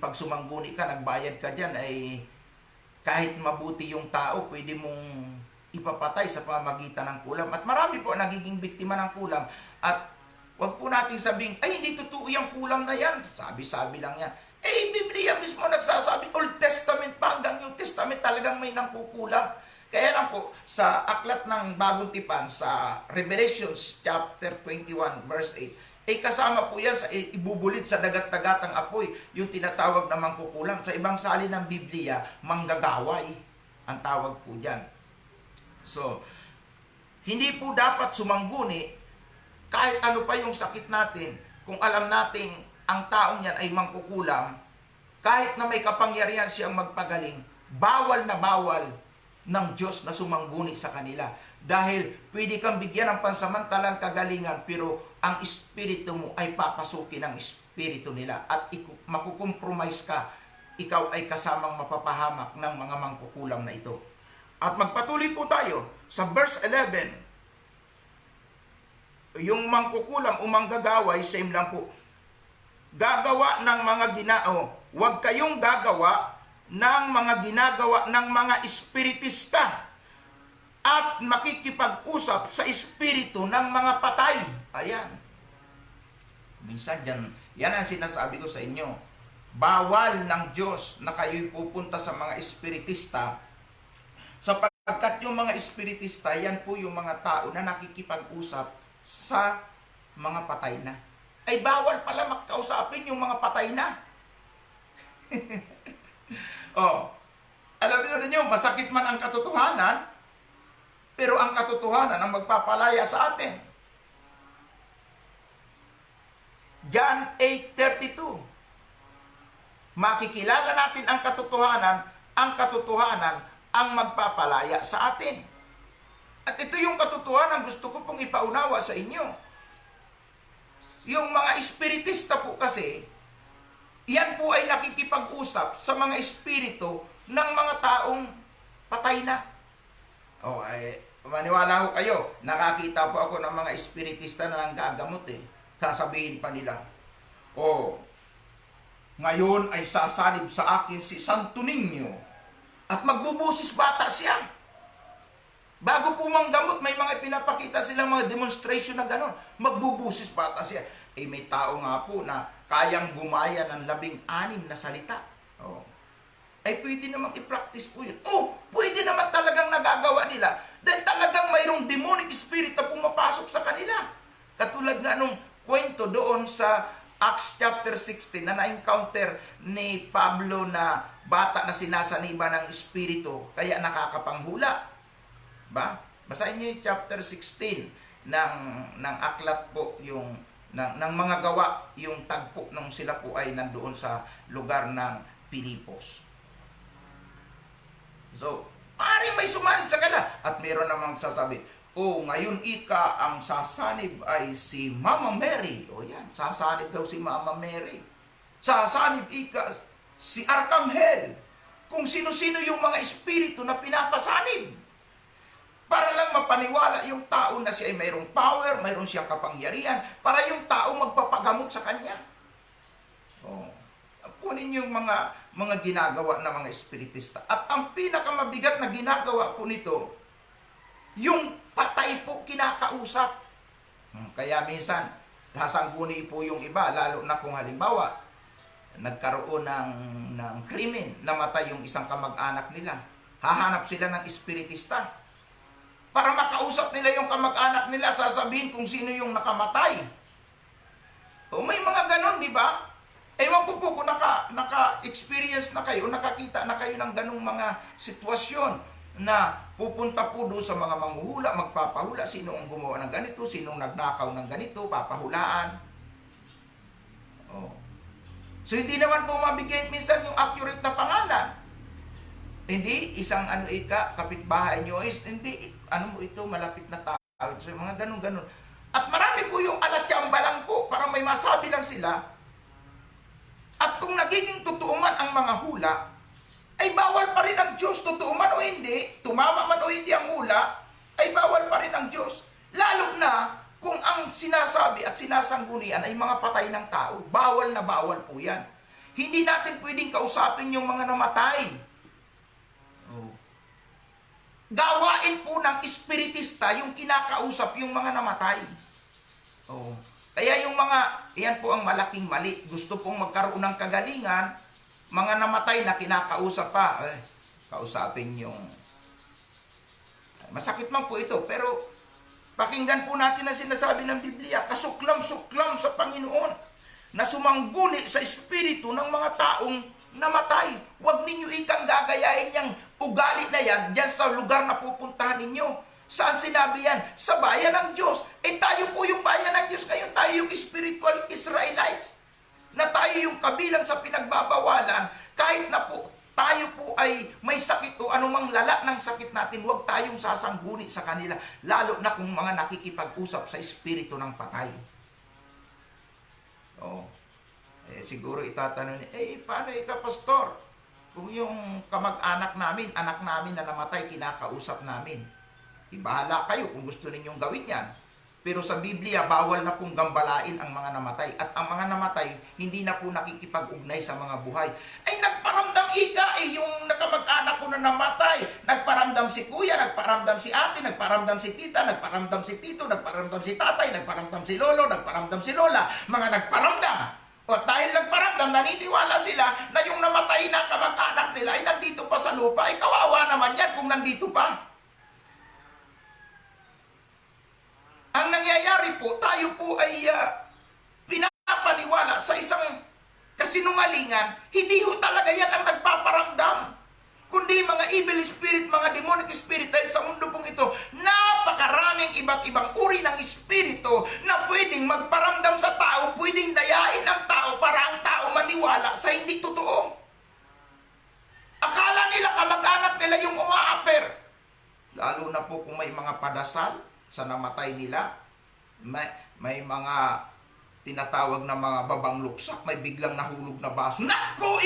pag sumangguni ka, nagbayad ka dyan, ay kahit mabuti yung tao, pwede mong ipapatay sa pamamagitan ng kulam. At marami po ang nagiging biktima ng kulam. At wag po nating sabing, ay hindi totoo yung kulam na yan. Sabi-sabi lang yan. Biblia mismo nagsasabi, Old Testament pa hanggang New Testament talagang may nangkukulam. Kaya lang po, sa aklat ng Bagong Tipan, sa Revelations chapter 21 verse 8, kasama po yan sa ibubulit sa dagat-dagatang apoy, yung tinatawag na mangkukulam. Sa ibang salin ng Biblia, manggagaway ang tawag po dyan. So, hindi po dapat sumangguni kahit ano pa yung sakit natin, kung alam nating ang taong yan ay mangkukulam, kahit na may kapangyarihan siyang magpagaling, bawal na bawal ng Diyos na sumangguni sa kanila. Dahil pwede kang bigyan ng pansamantalang kagalingan, pero ang espiritu mo ay papasukin ng espiritu nila at makukompromise ka, ikaw ay kasamang mapapahamak ng mga mangkukulam na ito. At magpatuloy po tayo sa verse 11. Yung mangkukulam o manggagaway, same lang po. Gagawa ng mga huwag kayong gagawa ng mga ginagawa ng mga espiritista at makikipag-usap sa espiritu ng mga patay. Ayan. Minsan yan ang sinasabi ko sa inyo. Bawal ng Diyos na kayo'y pupunta sa mga espiritista, sapagkat yung mga espiritista, yan po yung mga tao na nakikipag-usap sa mga patay na. Ay bawal pala magkausapin yung mga patay na. Alam niyo, masakit man ang katotohanan, pero ang katotohanan ang magpapalaya sa atin. John 8:32. Makikilala natin ang katotohanan ang magpapalaya sa atin. At ito yung katotohanan gusto ko pong ipaunawa sa inyo. Yung mga espiritista po kasi, yan po ay nakikipag-usap sa mga espiritu ng mga taong patay na. Maniwala ko kayo, nakakita po ako ng mga espiritista na nanggagamot Sasabihin pa nila, ngayon ay sasanib sa akin si Santo Niño at magbubusis bata siya. Bago po manggamot, may mga pinapakita silang mga demonstration na gano'n. Magbubusis bata siya. May tao nga po na kayang gumaya ng 16 na salita. Pwede namang i-practice po yun. Pwede naman talagang nagagawa nila. Dahil talagang mayroong demonic spirit na pumapasok sa kanila. Katulad nga nung kwento doon sa Acts chapter 16 na na-encounter ni Pablo na bata na sinasaniba ng espiritu, kaya nakakapanghula. Basahin niyo yung chapter 16 ng aklat po, yung ng mga gawa, yung tagpo nung sila po ay nandoon sa lugar ng Pilipos. So, maaaring may sumanib sa kanila. At meron namang sasabi, ngayon ang sasanib ay si Mama Mary. Yan, sasanib daw si Mama Mary. Sasanib si Arkanghel. Kung sino-sino yung mga espiritu na pinapasanib. Para lang mapaniwala yung tao na siya ay mayroong power, mayroong siyang kapangyarihan, para yung tao magpapagamot sa kanya. Punin yung mga ginagawa ng mga espiritista. At ang pinakamabigat na ginagawa po nito, yung patay po kinakausap. Kaya minsan, sasangguni po yung iba, lalo na kung halimbawa, nagkaroon ng krimen, namatay yung isang kamag-anak nila. Hahanap sila ng espiritista para makausap nila yung kamag-anak nila at sasabihin kung sino yung nakamatay. O may mga ganon, di ba? Ewan ko po kung naka-experience na kayo, nakakita na kayo ng ganong mga sitwasyon na pupunta po doon sa mga manghuhula, magpapahula, sino ang gumawa ng ganito, sino ang nagnakaw ng ganito, papahulaan. Oh. So hindi naman po mabigay minsan yung accurate na pangalan. Hindi, isang kapitbahay nyo is, hindi, mo ito, malapit na tao. So mga ganon-ganon. At marami po yung alatsamba lang po, parang may masabi lang sila. At kung nagiging totoo man ang mga hula, ay bawal pa rin ang Diyos, totoo man o hindi, tumama man o hindi ang hula, ay bawal pa rin ang Diyos. Lalo na kung ang sinasabi at sinasanggunian ay mga patay ng tao, bawal na bawal po yan. Hindi natin pwedeng kausapin yung mga namatay. Gawain po ng espiritista yung kinakausap yung mga namatay. Kaya yung yan po ang malaking mali. Gusto pong magkaroon ng kagalingan, mga namatay na kinakausap pa, kausapin yung... Masakit man po ito, pero pakinggan po natin ang sinasabi ng Biblia, kasuklam-suklam sa Panginoon na sumangguni sa espiritu ng mga taong namatay. Huwag ninyo ikang gagayahin yung ugali na yan dyan sa lugar na pupuntahan ninyo. Saan sinabi yan? Sa bayan ng Diyos. Tayo po yung bayan ng Diyos. Ngayon tayo yung spiritual Israelites. Na tayo yung kabilang sa pinagbabawalan. Kahit na po tayo po ay may sakit o anumang lala ng sakit natin, huwag tayong sasangguni sa kanila. Lalo na kung mga nakikipag-usap sa espiritu ng patay. Siguro itatanong niya, paano pastor? Kung yung kamag-anak namin, anak namin na namatay, kinakausap namin. Ibahala kayo kung gusto ninyong gawin yan. Pero sa Biblia, bawal na pong gambalain ang mga namatay. At ang mga namatay, hindi na po nakikipag-ugnay sa mga buhay. Nagparamdam yung nakamag-anak ko na namatay. Nagparamdam si kuya, nagparamdam si ate, nagparamdam si tita, nagparamdam si tito, nagparamdam si tatay, nagparamdam si lolo, nagparamdam si lola. Mga nagparamdam. At dahil nagparamdam, naniniwala sila na yung namatay na kamag-anak nila ay nandito pa sa lupa. Kawawa naman yan kung nandito pa. Ang nangyayari po, tayo po ay pinapaniwala sa isang kasinungalingan. Hindi ho talaga yan ang nagpaparamdam. Kundi mga evil spirit, mga demonic spirit. Dahil sa mundo pong ito, napakaraming iba't ibang uri ng espiritu na pwedeng magparamdam sa tao, pwedeng dayain ang tao para ang tao maniwala sa hindi totoo. Akala nila kamag-anak nila yung umaaper. Lalo na po kung may mga padasal sa namatay nila, may mga tinatawag na mga babang luksak, may biglang nahulog na baso. Naku,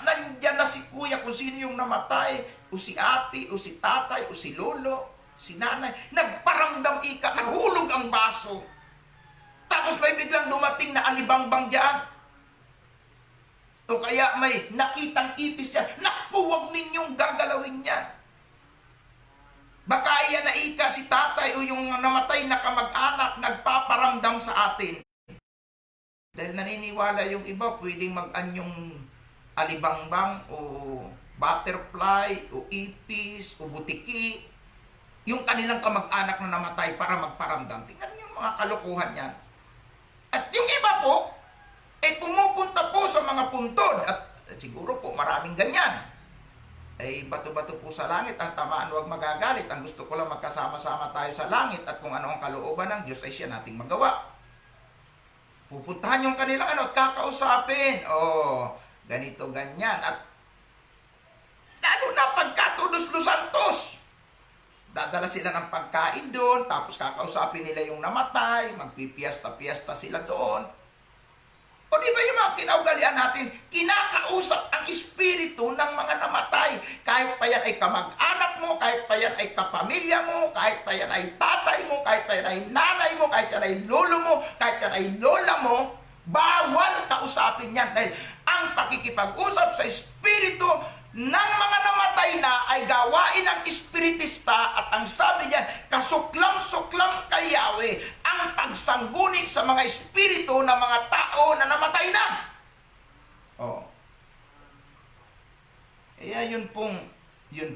nandyan na si kuya kung sino yung namatay, o si ate, o si tatay, o si lolo, si nanay. Nagparamdam nahulog ang baso. Tapos may biglang dumating na alibangbang dyan. O kaya may nakitang ipis dyan. Naku, huwag ninyong gagalawin yan. Baka iyan na si tatay o yung namatay na kamag-anak nagpaparamdam sa atin. Dahil naniniwala yung iba, pwedeng mag-anyong alibangbang o butterfly o ipis o butiki. Yung kanilang kamag-anak na namatay para magparamdam. Tingnan yung mga kalokohan yan. At yung iba po, pumupunta po sa mga puntod. At siguro po maraming ganyan. Bato-bato po sa langit, ang tamaan huwag magagalit. Ang gusto ko lang magkasama-sama tayo sa langit at kung ano ang kalooban ng Diyos ay siya nating magawa. Pupuntahan yung kanilang at kakausapin. Ganito, ganyan. At lalo na pagkatudos los santos. Dadala sila ng pagkain doon, tapos kakausapin nila yung namatay, magpipiesta-piesta sila doon. O di ba yung mga kinaugalian natin, kinakausap ang espiritu ng mga namatay. Kahit pa yan ay kamag-anak mo, kahit pa yan ay kapamilya mo, kahit pa yan ay tatay mo, kahit pa yan ay nanay mo, kahit yan ay lolo mo, kahit yan ay lola mo, bawal kausapin yan. Dahil ang pakikipag-usap sa espiritu ng mga namatay na ay gawain ng espiritista at ang sabi niyan, kasuklam-suklam kay Yahweh ang pagsangguni sa mga espiritu ng mga tao na namatay na. Yun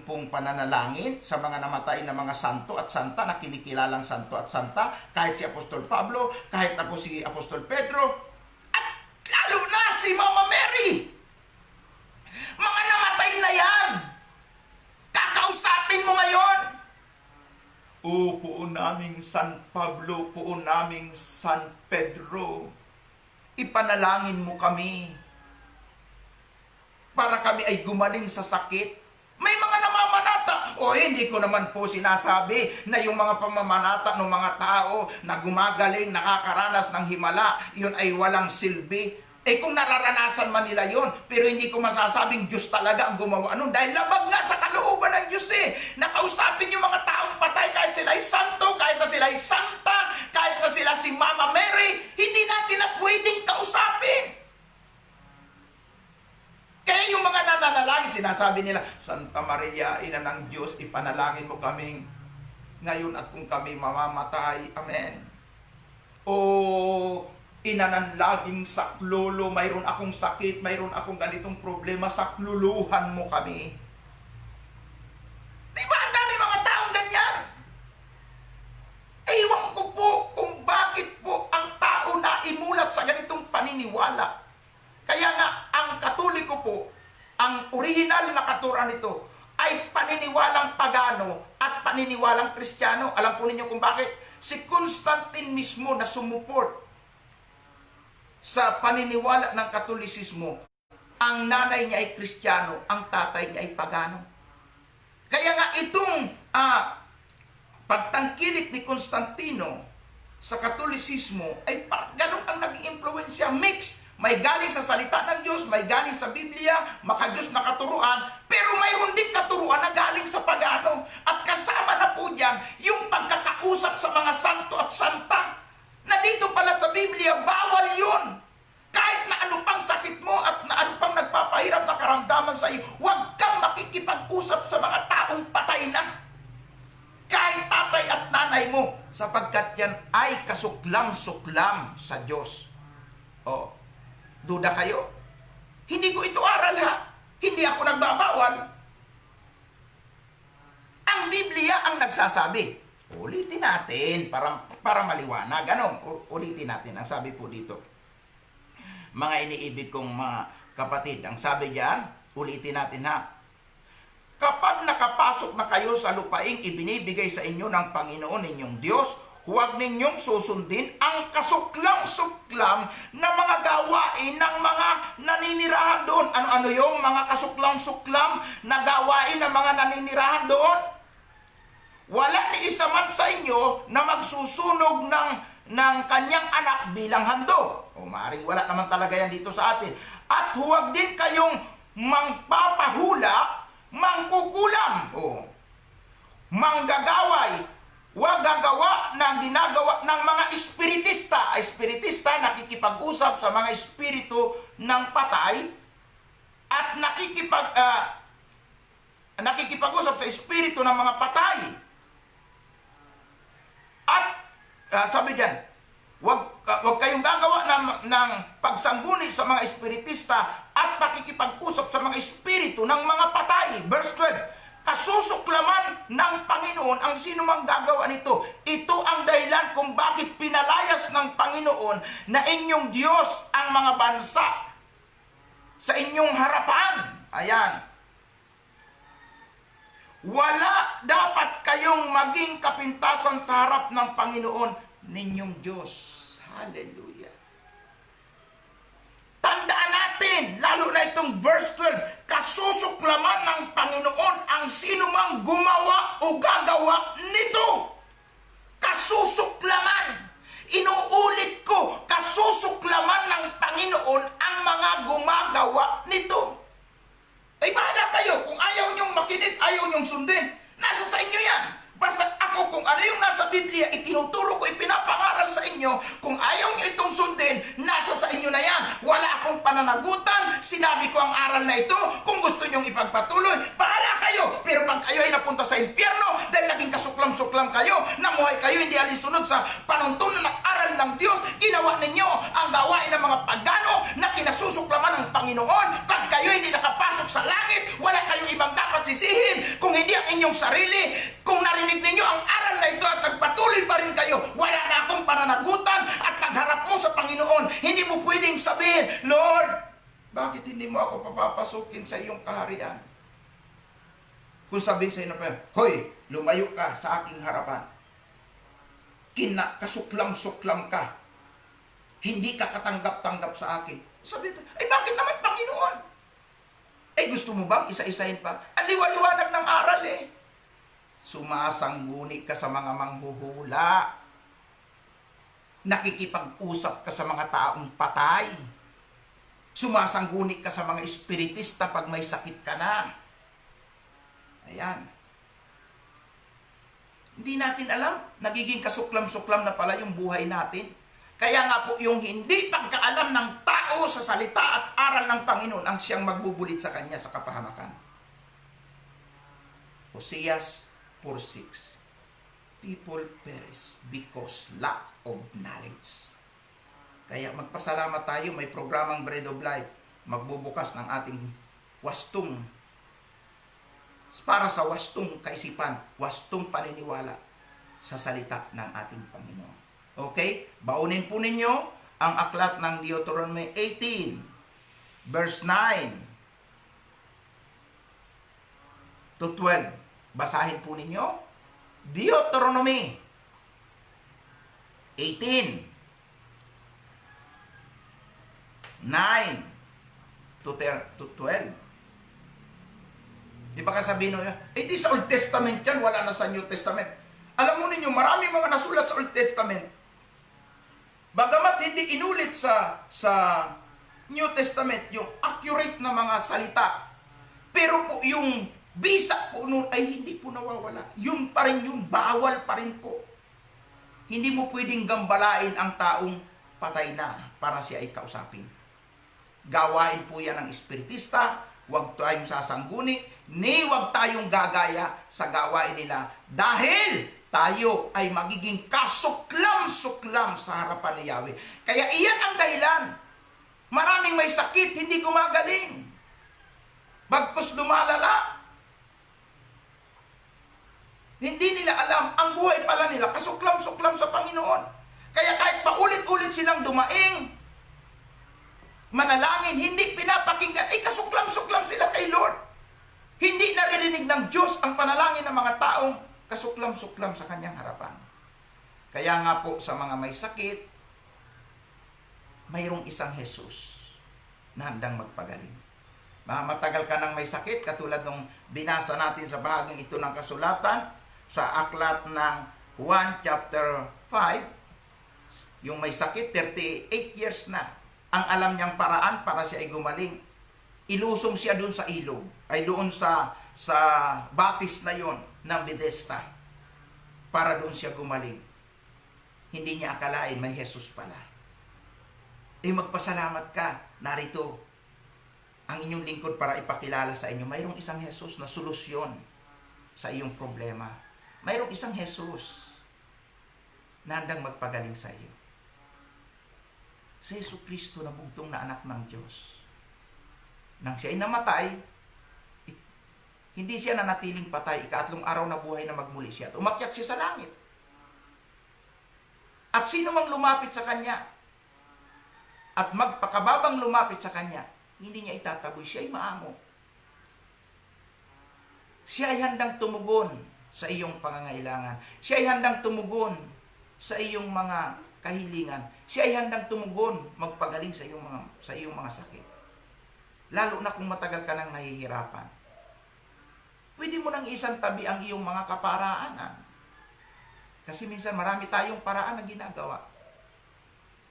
pong pananalangin sa mga namatay na mga santo at santa, na kinikilalang santo at santa, kahit si Apostol Pablo, kahit na po si Apostol Pedro, at lalo na si Mama Mary. Mga namatay na yan. Kakausapin mo ngayon. O puon naming San Pablo, puon naming San Pedro, ipanalangin mo kami para kami ay gumaling sa sakit. May mga namamanata. Hindi ko naman po sinasabi na yung mga pamamanata ng mga tao na gumagaling, nakakaranas ng himala, yun ay walang silbi. Kung nararanasan man nila yun, pero hindi ko masasabing Diyos talaga ang gumawa nun, dahil labag nga sa kalooban ng Diyos Nakausapin yung mga taong patay, kahit sila ay santo, kahit na sila ay santa, kahit na sila si Mama Mary, hindi natin na pwedeng kausapin. Kaya yung mga nananalangin, sinasabi nila, Santa Maria, Ina ng Diyos, ipanalangin mo kaming ngayon at kung kami mamamatay. Amen. O Ina ng laging saklolo, mayroon akong sakit, mayroon akong ganitong problema, sakluluhan mo kami. Diba ang dami mga taong ganyan? Ewan ko po kung bakit po ang tao na imulat sa ganitong paniniwala. Kaya nga, ang Katoliko po, ang original na katuran nito ay paniniwalang pagano at paniniwalang Kristiyano. Alam po ninyo kung bakit? Si Constantine mismo na sumuport sa paniniwala ng Katolisismo. Ang nanay niya ay Kristiyano, ang tatay niya ay pagano. Kaya nga itong pagtangkilik ni Constantino sa Katolisismo ay ganun ang naging impluensya, mix. May galing sa salita ng Diyos, may galing sa Biblia, maka-Diyos na katuruan, pero mayroon din katuruan na galing sa pagano. At kasama na po dyan yung pagkakausap sa mga santo at santa, na dito pala sa Biblia, bawal yun. Kahit na ano pang sakit mo at na ano pang nagpapahirap na karamdaman sa iyo, huwag kang makikipag-usap sa mga taong patay na. Kahit tatay at nanay mo, sapagkat yan ay kasuklam-suklam sa Diyos. Duda kayo? Hindi ko ito aral Hindi ako nagbabawal. Ang Biblia ang nagsasabi. Ulitin natin para maliwanag. Ulitin natin. Ang sabi po dito, mga iniibig kong mga kapatid, ang sabi diyan, ulitin natin Kapag nakapasok na kayo sa lupaing ibinibigay sa inyo ng Panginoon ninyong Diyos, huwag ninyong susundin ang kasuklam-suklam na mga gawain ng mga naninirahan doon. Ano-ano yung mga kasuklam-suklam na gawain ng mga naninirahan doon? Wala ni isa man sa inyo na magsusunog ng kanyang anak bilang handog. Maaaring wala naman talaga yan dito sa atin. At huwag din kayong mangpapahula, mangkukulam, manggagaway, huwag gagawa ng ginagawa ng mga espiritista. Espiritista, nakikipag-usap sa mga espiritu ng patay at nakikipag-usap sa espiritu ng mga patay. At sabi diyan, huwag kayong gagawa ng pagsangguni sa mga espiritista at pakikipag-usap sa mga espiritu ng mga patay. Verse 12, kasusuklaman ng Panginoon ang sino mang gagawa nito. Ito ang dahilan kung bakit pinalayas ng Panginoon na inyong Diyos ang mga bansa sa inyong harapan. Ayan. Wala dapat kayong maging kapintasan sa harap ng Panginoon ninyong Diyos. Hallelujah. Tandaan natin, lalo na itong verse 12, kasusuklaman ng Panginoon ang sino mang gumawa o gagawa nito. Kasusuklaman. Inuulit ko, kasusuklaman ng Panginoon ang mga gumagawa nito. Bahala kayo. Kung ayaw niyong makinig, ayaw niyong sundin, nasa sa inyo yan. Basta ako, kung ano yung nasa Biblia, itinuturo ko, ipinapangaral sa inyo. Kung ayaw niyo itong sundin, nasa sa inyo na yan. Wala akong pananagutan. Sinabi ko ang aral na ito. Kung gusto niyong ipagpatuloy, bahala kayo. Pero pag kayo ay napunta sa impyerno, dahil naging kasuklam-suklam kayo, namuhay kayo, hindi alisunod sa panuntunan at aral pangalan ng Diyos, ginawa ninyo ang gawain ng mga pagano na kinasusuklaman ng Panginoon. Pag kayo hindi nakapasok sa langit, wala kayong ibang dapat sisihin kung hindi ang inyong sarili. Kung narinig ninyo ang aral na ito at nagpatuloy pa rin kayo, wala na akong pananagutan. At pagharap mo sa Panginoon, hindi mo pwedeng sabihin, Lord, bakit hindi mo ako papapasukin sa iyong kaharian? Kung sabihin sa inyo pa, hoy, lumayo ka sa aking harapan. Kasuklam-suklam ka. Hindi ka katanggap-tanggap sa akin. Sabi ito, ay bakit naman Panginoon? Eh gusto mo bang isa-isahin pa? Ang liwaliwanag ng aral eh. Sumasangguni ka sa mga manghuhula. Nakikipag-usap ka sa mga taong patay. Sumasangguni ka sa mga espiritista pag may sakit ka na. Ayan. Hindi natin alam, nagiging kasuklam-suklam na pala yung buhay natin. Kaya nga po yung hindi pagkaalam ng tao sa salita at aral ng Panginoon ang siyang magbubulit sa kanya sa kapahamakan. Hoseas 4:6. People perish because lack of knowledge. Kaya magpasalamat tayo, may programang Bread of Life, magbubukas ng ating wastong, para sa wastong kaisipan, wastong paniniwala sa salita ng ating Panginoon. Okay? Baunin po ninyo ang aklat ng Deuteronomy 18, verse 9 to 12. Basahin po ninyo. Deuteronomy 18, 9 to 12. Di ba kasabihin nyo, eh di sa Old Testament yan, wala na sa New Testament. Alam mo ninyo, maraming mga nasulat sa Old Testament. Bagamat hindi inulit sa New Testament yung accurate na mga salita, pero po yung bisa po noon ay hindi po nawawala. Yung pa rin, yung bawal pa rin po. Hindi mo pwedeng gambalain ang taong patay na para siya ay kausapin. Gawain po yan ng espiritista, huwag tayong sasangguni, ni huwag tayong gagaya sa gawain nila dahil tayo ay magiging kasuklam-suklam sa harapan ni Yahweh. Kaya iyan ang dahilan. Maraming may sakit, hindi gumagaling. Bagkus lumalala. Hindi nila alam, ang buhay pala nila, kasuklam-suklam sa Panginoon. Kaya kahit paulit-ulit silang dumaing, manalangin, hindi pinapakinggan, ay kasuklam-suklam sila kay Lord. Hindi naririnig ng Diyos ang panalangin ng mga taong kasuklam-suklam sa kanyang harapan. Kaya nga po sa mga may sakit, mayroong isang Jesus na handang magpagaling. Matagal ka nang may sakit, katulad nung binasa natin sa bahaging ito ng kasulatan, sa aklat ng 1 chapter 5, yung may sakit, 38 years na. Ang alam niyang paraan para siya ay gumaling. Ilusong siya doon sa ilog, ay doon sa batis na yon ng Bethesda, para doon siya gumaling. Hindi niya akalain may Jesus pala. Magpasalamat ka, narito ang inyong lingkod para ipakilala sa inyo, mayroong isang Jesus na solusyon sa iyong problema. Mayroong isang Jesus na handang magpagaling sa iyo. Si Jesucristo na bugtong na anak ng Diyos. Nang siya ay namatay, hindi siya nanatiling patay. Ika-3 araw na buhay na magmuli siya. At umakyat siya sa langit. At sino mang lumapit sa kanya, at magpakababang lumapit sa kanya, hindi niya itataboy. Siya ay maamo. Siya ay handang tumugon sa iyong pangangailangan. Siya ay handang tumugon sa iyong mga kahilingan. Siya ay handang tumugon, magpagaling sa iyong mga sakit. Lalo na kung matagal ka nang nahihirapan. Pwede mo nang isang tabi ang iyong mga kaparaanan. Kasi minsan marami tayong paraan na ginagawa.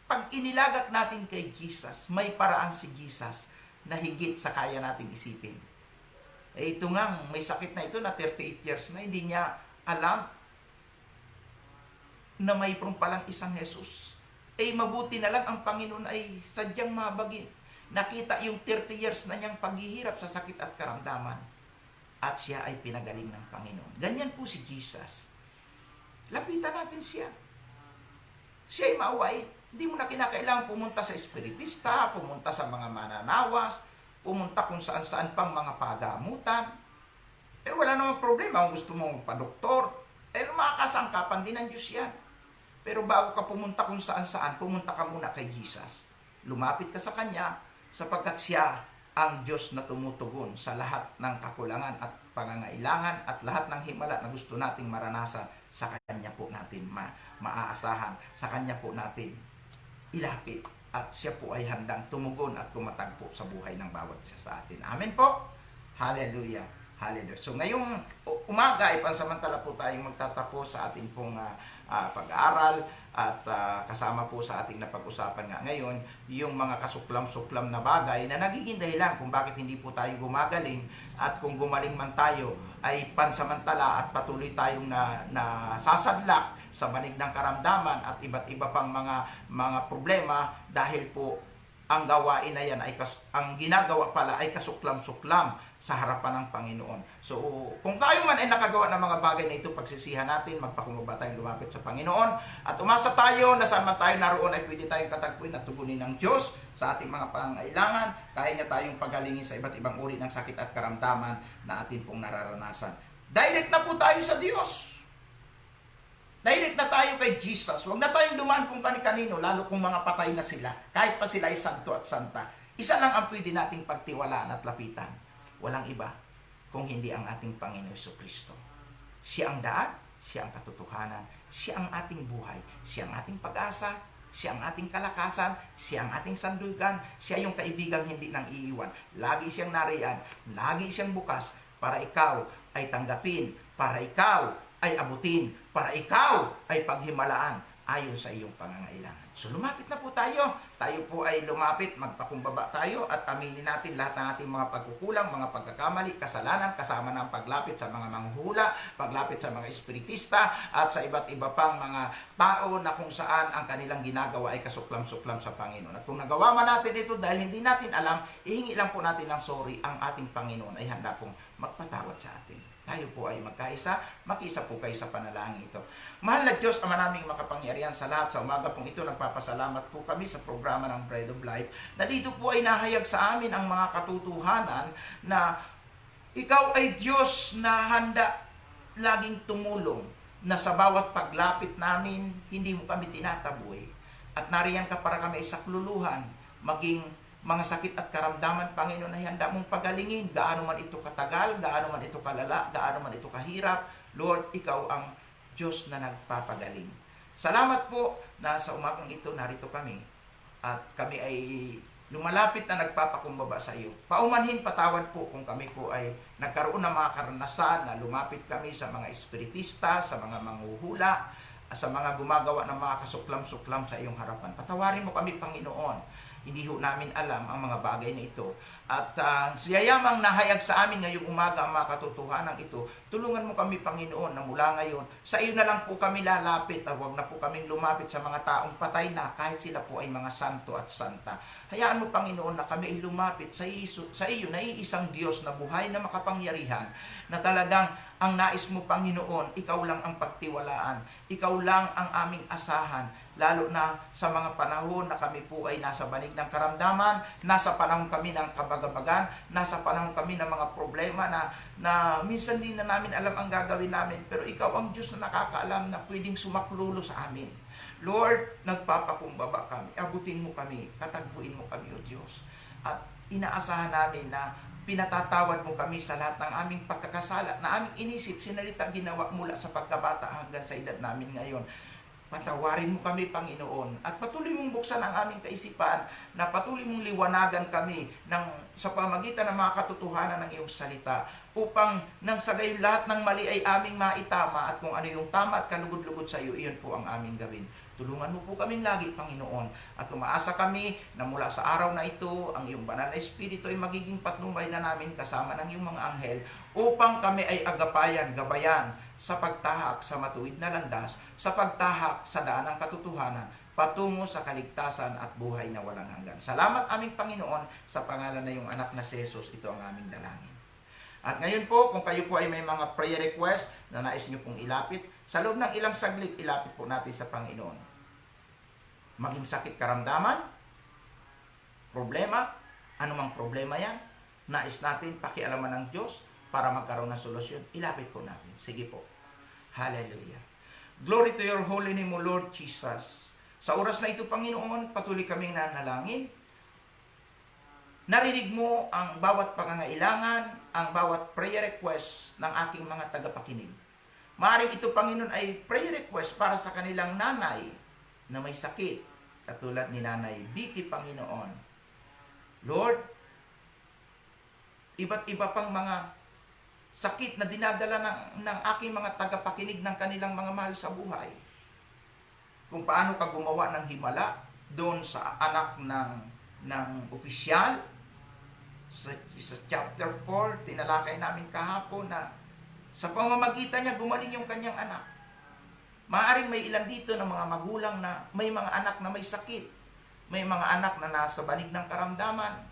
Pag inilagat natin kay Jesus, may paraan si Jesus na higit sa kaya nating isipin. Ito nga, may sakit na ito na 38 years na, hindi niya alam na mayroon palang isang Jesus. Mabuti na lang ang Panginoon ay sadyang mabagin. Nakita yung 30 years na niyang paghihirap sa sakit at karamdaman. At siya ay pinagaling ng Panginoon. Ganyan po si Jesus. Lapitan natin siya. Siya'y maawain. Hindi mo na kinakailangan pumunta sa espiritista, pumunta sa mga mananawas, pumunta kung saan-saan pang mga pagamutan. Pero wala namang problema kung gusto mong magpa-doktor. Makakasangkapan din ng Diyos yan. Pero bago ka pumunta kung saan-saan, pumunta ka muna kay Jesus. Lumapit ka sa Kanya, sapagkat Siya ang Diyos na tumutugon sa lahat ng kakulangan at pangangailangan at lahat ng himala na gusto nating maranasan. Sa Kanya po natin maaasahan, sa Kanya po natin ilapit, at Siya po ay handang tumugon at kumatagpo sa buhay ng bawat isa sa atin. Amen po. Hallelujah. Hallelujah. So ngayong umaga ay pansamantala po tayong magtatapos sa ating pong pag-aaral, at kasama po sa ating napag-usapan nga ngayon yung mga kasuklam-suklam na bagay na nagiging dahilan kung bakit hindi po tayo gumagaling, at kung gumaling man tayo ay pansamantala at patuloy tayong sasadlak sa banig ng karamdaman at iba't iba pang mga problema, dahil po ang gawain na yan ang ginagawa pala ay kasuklam-suklam sa harapan ng Panginoon. So, kung tayo man ay nakagawa ng mga bagay na ito, pagsisihan natin, magpakumbaba tayong lumapit sa Panginoon, at umasa tayo na saan man tayo naroon ay pwede tayong katagpuin at tugunin ng Diyos sa ating mga pangailangan. Kaya niya tayong pagalingin sa iba't ibang uri ng sakit at karamdaman na atin pong nararanasan. Direct na po tayo sa Diyos. Direct na tayo kay Jesus. Huwag na tayong dumaan kung kani-kanino, lalo kung mga patay na sila. Kahit pa sila ay santo at santa. Isa lang ang pwede nating pagtiwalaan at lapitan. Walang iba kung hindi ang ating Panginoon Jesucristo. Siya ang daan, Siya ang katotohanan, Siya ang ating buhay, Siya ang ating pag-asa, Siya ang ating kalakasan, Siya ang ating sandugan, Siya yung kaibigang hindi nang iiwan. Lagi siyang nariyan, lagi siyang bukas para ikaw ay tanggapin, para ikaw ay abutin, para ikaw ay paghimalaan ayon sa iyong pangangailangan. So lumapit na po tayo. Tayo po ay lumapit, magpakumbaba tayo at aminin natin lahat ng ating mga pagkukulang, mga pagkakamali, kasalanan, kasama ng paglapit sa mga manghuhula, paglapit sa mga espiritista at sa iba't iba pang mga tao na kung saan ang kanilang ginagawa ay kasuklam-suklam sa Panginoon. At kung nagawa man natin ito dahil hindi natin alam, ihingi lang po natin ng sorry. Ang ating Panginoon ay handa pong magpatawad sa atin. Tayo po ay magkaisa, makiisa po kayo sa panalangin ito. Mahal na Diyos, Ama naming makapangyarihan sa lahat, sa umaga pong ito, nagpapasalamat po kami sa programa ng Bread of Life, na dito po ay nahayag sa amin ang mga katotohanan na Ikaw ay Diyos na handa laging tumulong, na sa bawat paglapit namin, hindi mo kami tinataboy. At nariyan ka para kami isakluluhan, maging mga sakit at karamdaman, Panginoon, ay handa mong pagalingin. Gaano man ito katagal, gaano man ito kalala, gaano man ito kahirap, Lord, Ikaw ang Diyos na nagpapagaling. Salamat po na sa umagang ito narito kami at kami ay lumalapit na nagpapakumbaba sa iyo. Paumanhin, patawad po kung kami po ay nagkaroon ng mga karanasan na lumapit kami sa mga espiritista, sa mga manghuhula, sa mga gumagawa ng mga kasuklam-suklam sa iyong harapan. Patawarin mo kami, Panginoon. Hindi ho namin alam ang mga bagay na ito. At siyayamang nahayag sa amin ngayong umaga ang mga katotohanan ito. Tulungan mo kami, Panginoon, na mula ngayon, sa iyo na lang po kami lalapit. Huwag na po kaming lumapit sa mga taong patay na kahit sila po ay mga santo at santa. Hayaan mo, Panginoon, na kami ay lumapit sa iyo na iisang Diyos na buhay na makapangyarihan, na talagang ang nais mo, Panginoon, Ikaw lang ang pagtiwalaan. Ikaw lang ang aming asahan. Lalo na sa mga panahon na kami po ay nasa banig ng karamdaman, nasa panahon kami ng kabagabagan, nasa panahon kami ng mga problema na minsan din na namin alam ang gagawin namin, pero Ikaw ang Diyos na nakakaalam na pwedeng sumaklulo sa amin. Lord, nagpapakumbaba kami, abutin mo kami, katagpuin mo kami, O Diyos. At inaasahan namin na pinatatawad mo kami sa lahat ng aming pagkakasala na aming inisip, sinalita, ginawa mula sa pagkabata hanggang sa edad namin ngayon. Patawarin mo kami, Panginoon, at patuloy mong buksan ang aming kaisipan, na patuloy mong liwanagan kami sa pamagitan ng mga katotohanan ng iyong salita, upang nang sa gayon lahat ng mali ay aming maitama, at kung ano yung tama at kalugod-lugod sa iyo, iyon po ang aming gawin. Tulungan mo po kaming lagi, Panginoon, at umaasa kami na mula sa araw na ito, ang iyong banal na Espiritu ay magiging patnubay na namin kasama ng iyong mga anghel, upang kami ay agapayan, gabayan, sa pagtahak sa matuwid na landas, sa pagtahak sa daan ng katotohanan, patungo sa kaligtasan at buhay na walang hanggan. Salamat, aming Panginoon, sa pangalan na iyong anak na si Jesus, ito ang aming dalangin. At ngayon po, kung kayo po ay may mga prayer request na nais nyo pong ilapit, sa loob ng ilang saglit, ilapit po natin sa Panginoon. maging sakit karamdaman, problema, anumang problema yan, nais natin pakialaman ng Diyos para magkaroon ng solusyon, ilapit po natin. Sige po. Hallelujah. Glory to your holy name, O Lord Jesus. Sa oras na ito, Panginoon, patuloy kaming nanalangin. Narinig mo ang bawat pangangailangan, ang bawat prayer request ng aking mga tagapakinig. Maaaring ito, Panginoon, ay prayer request para sa kanilang nanay na may sakit, katulad ni Nanay Vicky, Panginoon. Lord, iba't iba pang mga sakit na dinadala ng aking mga tagapakinig ng kanilang mga mahal sa buhay. Kung paano ka gumawa ng himala doon sa anak ng opisyal, sa chapter 4, tinalakay namin kahapon na sa pamamagitan niya gumaling yung kanyang anak. Maaaring may ilan dito ng mga magulang na may mga anak na may sakit, may mga anak na nasa banig ng karamdaman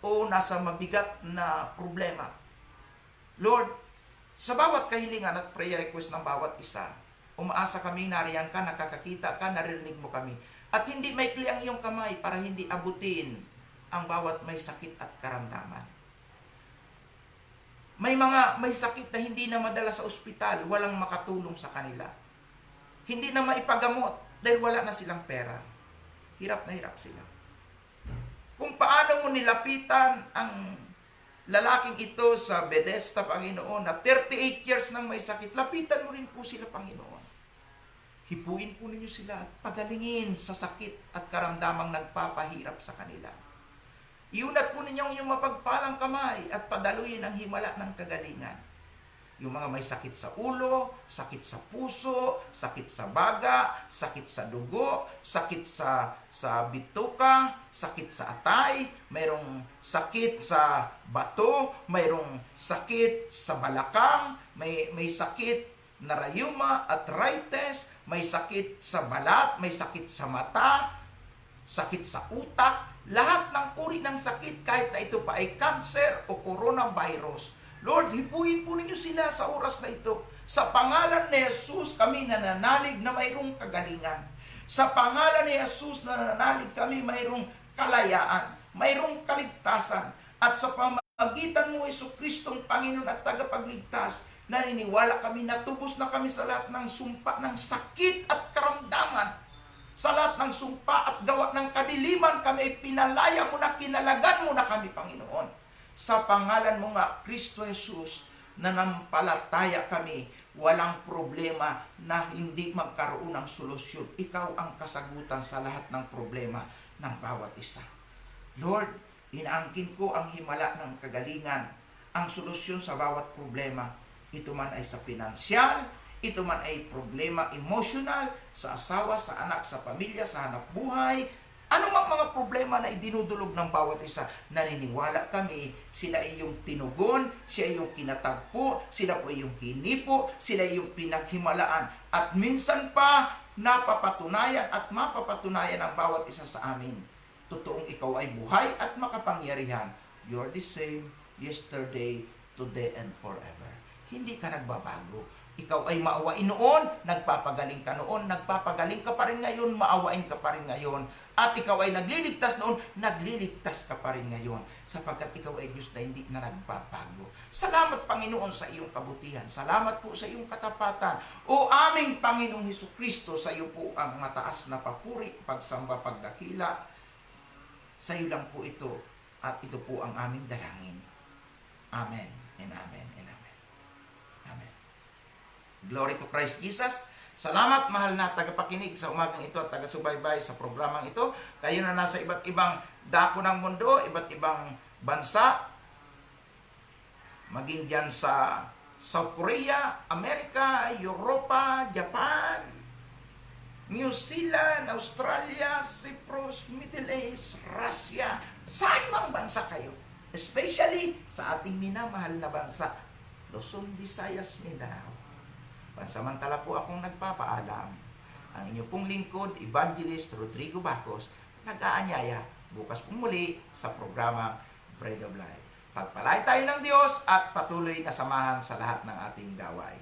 o nasa mabigat na problema. Lord, sa bawat kahilingan at prayer request ng bawat isa, umaasa kami, nariyan ka, nakakakita ka, naririnig mo kami. At hindi maikli ang iyong kamay para hindi abutin ang bawat may sakit at karamdaman. May mga may sakit na hindi na madala sa ospital, walang makatulong sa kanila. Hindi na maipagamot dahil wala na silang pera. Hirap na hirap sila. Kung paano mo nilapitan ang lalaking ito sa Bethesda, Panginoon, na 38 years nang may sakit, lapitan mo rin po sila, Panginoon. Hipuin po ninyo sila at pagalingin sa sakit at karamdamang nagpapahirap sa kanila. Iunat po ninyo ang iyong mapagpalang kamay at padaluyin ang himala ng kagalingan. Yung mga may sakit sa ulo, sakit sa puso, sakit sa baga, sakit sa dugo, sakit sa bituka, sakit sa atay, mayroong sakit sa bato, mayroong sakit sa balakang, may sakit na rayuma, arthritis, may sakit sa balat, may sakit sa mata, sakit sa utak, lahat ng uri ng sakit, kahit na ito pa ay cancer o coronavirus. Lord, hipuin po ninyo sila sa oras na ito. Sa pangalan ni Jesus, kami nananalig na mayroong kagalingan. Sa pangalan ni Jesus, nananalig kami mayroong kalayaan, mayroong kaligtasan. At sa pamagitan mo, Jesucristong Panginoon at tagapagligtas, naniniwala kami na tubos na kami sa lahat ng sumpa ng sakit at karamdaman. Sa lahat ng sumpa at gawa ng kadiliman, kami ay pinalaya mo na, kinalagan mo na kami, Panginoon. Sa pangalan mo nga, Kristo Jesus, nanampalataya kami, walang problema na hindi magkaroon ng solusyon. Ikaw ang kasagutan sa lahat ng problema ng bawat isa. Lord, inaangkin ko ang himala ng kagalingan, ang solusyon sa bawat problema. Ito man ay sa pinansyal, ito man ay problema emotional, sa asawa, sa anak, sa pamilya, sa hanap buhay, anumang mga problema na idinudulog ng bawat isa, naniniwala kami, sila ay yung tinugon, siya ay yung kinatagpo, sila po ay yung hinipo, sila ay yung pinaghimalaan. At minsan pa, napapatunayan at mapapatunayan ang bawat isa sa amin. Totoong ikaw ay buhay at makapangyarihan. You're the same yesterday, today, and forever. Hindi ka nagbabago. Ikaw ay maawain noon, nagpapagaling ka noon, nagpapagaling ka pa rin ngayon, maawain ka pa rin ngayon. At ikaw ay nagliligtas noon, nagliligtas ka pa rin ngayon. Sapagkat ikaw ay Diyos na hindi na nagbabago. Salamat, Panginoon, sa iyong kabutihan. Salamat po sa iyong katapatan. O aming Panginoong Hesukristo, sa iyo po ang mataas na papuri, pagsamba, pagdakila. Sa iyo lang po ito. At ito po ang aming dalangin. Amen and amen and amen. Amen. Glory to Christ Jesus. Salamat, mahal na tagapakinig sa umagang ito at taga-subaybay sa programang ito. Kayo na nasa iba't ibang dako ng mundo, iba't ibang bansa, maging dyan sa South Korea, Amerika, Europa, Japan, New Zealand, Australia, Cyprus, Middle East, Russia, saan mang bansa kayo. Especially sa ating minamahal na bansa, Luzon, Visayas, Mindanao. Pansamantala po akong nagpapaalam. Ang inyo pong lingkod, Evangelist Rodrigo Bacos, nag-aanyaya bukas po muli sa programa Bread of Life. Pagpalain tayo ng Diyos at patuloy na samahan sa lahat ng ating gawain.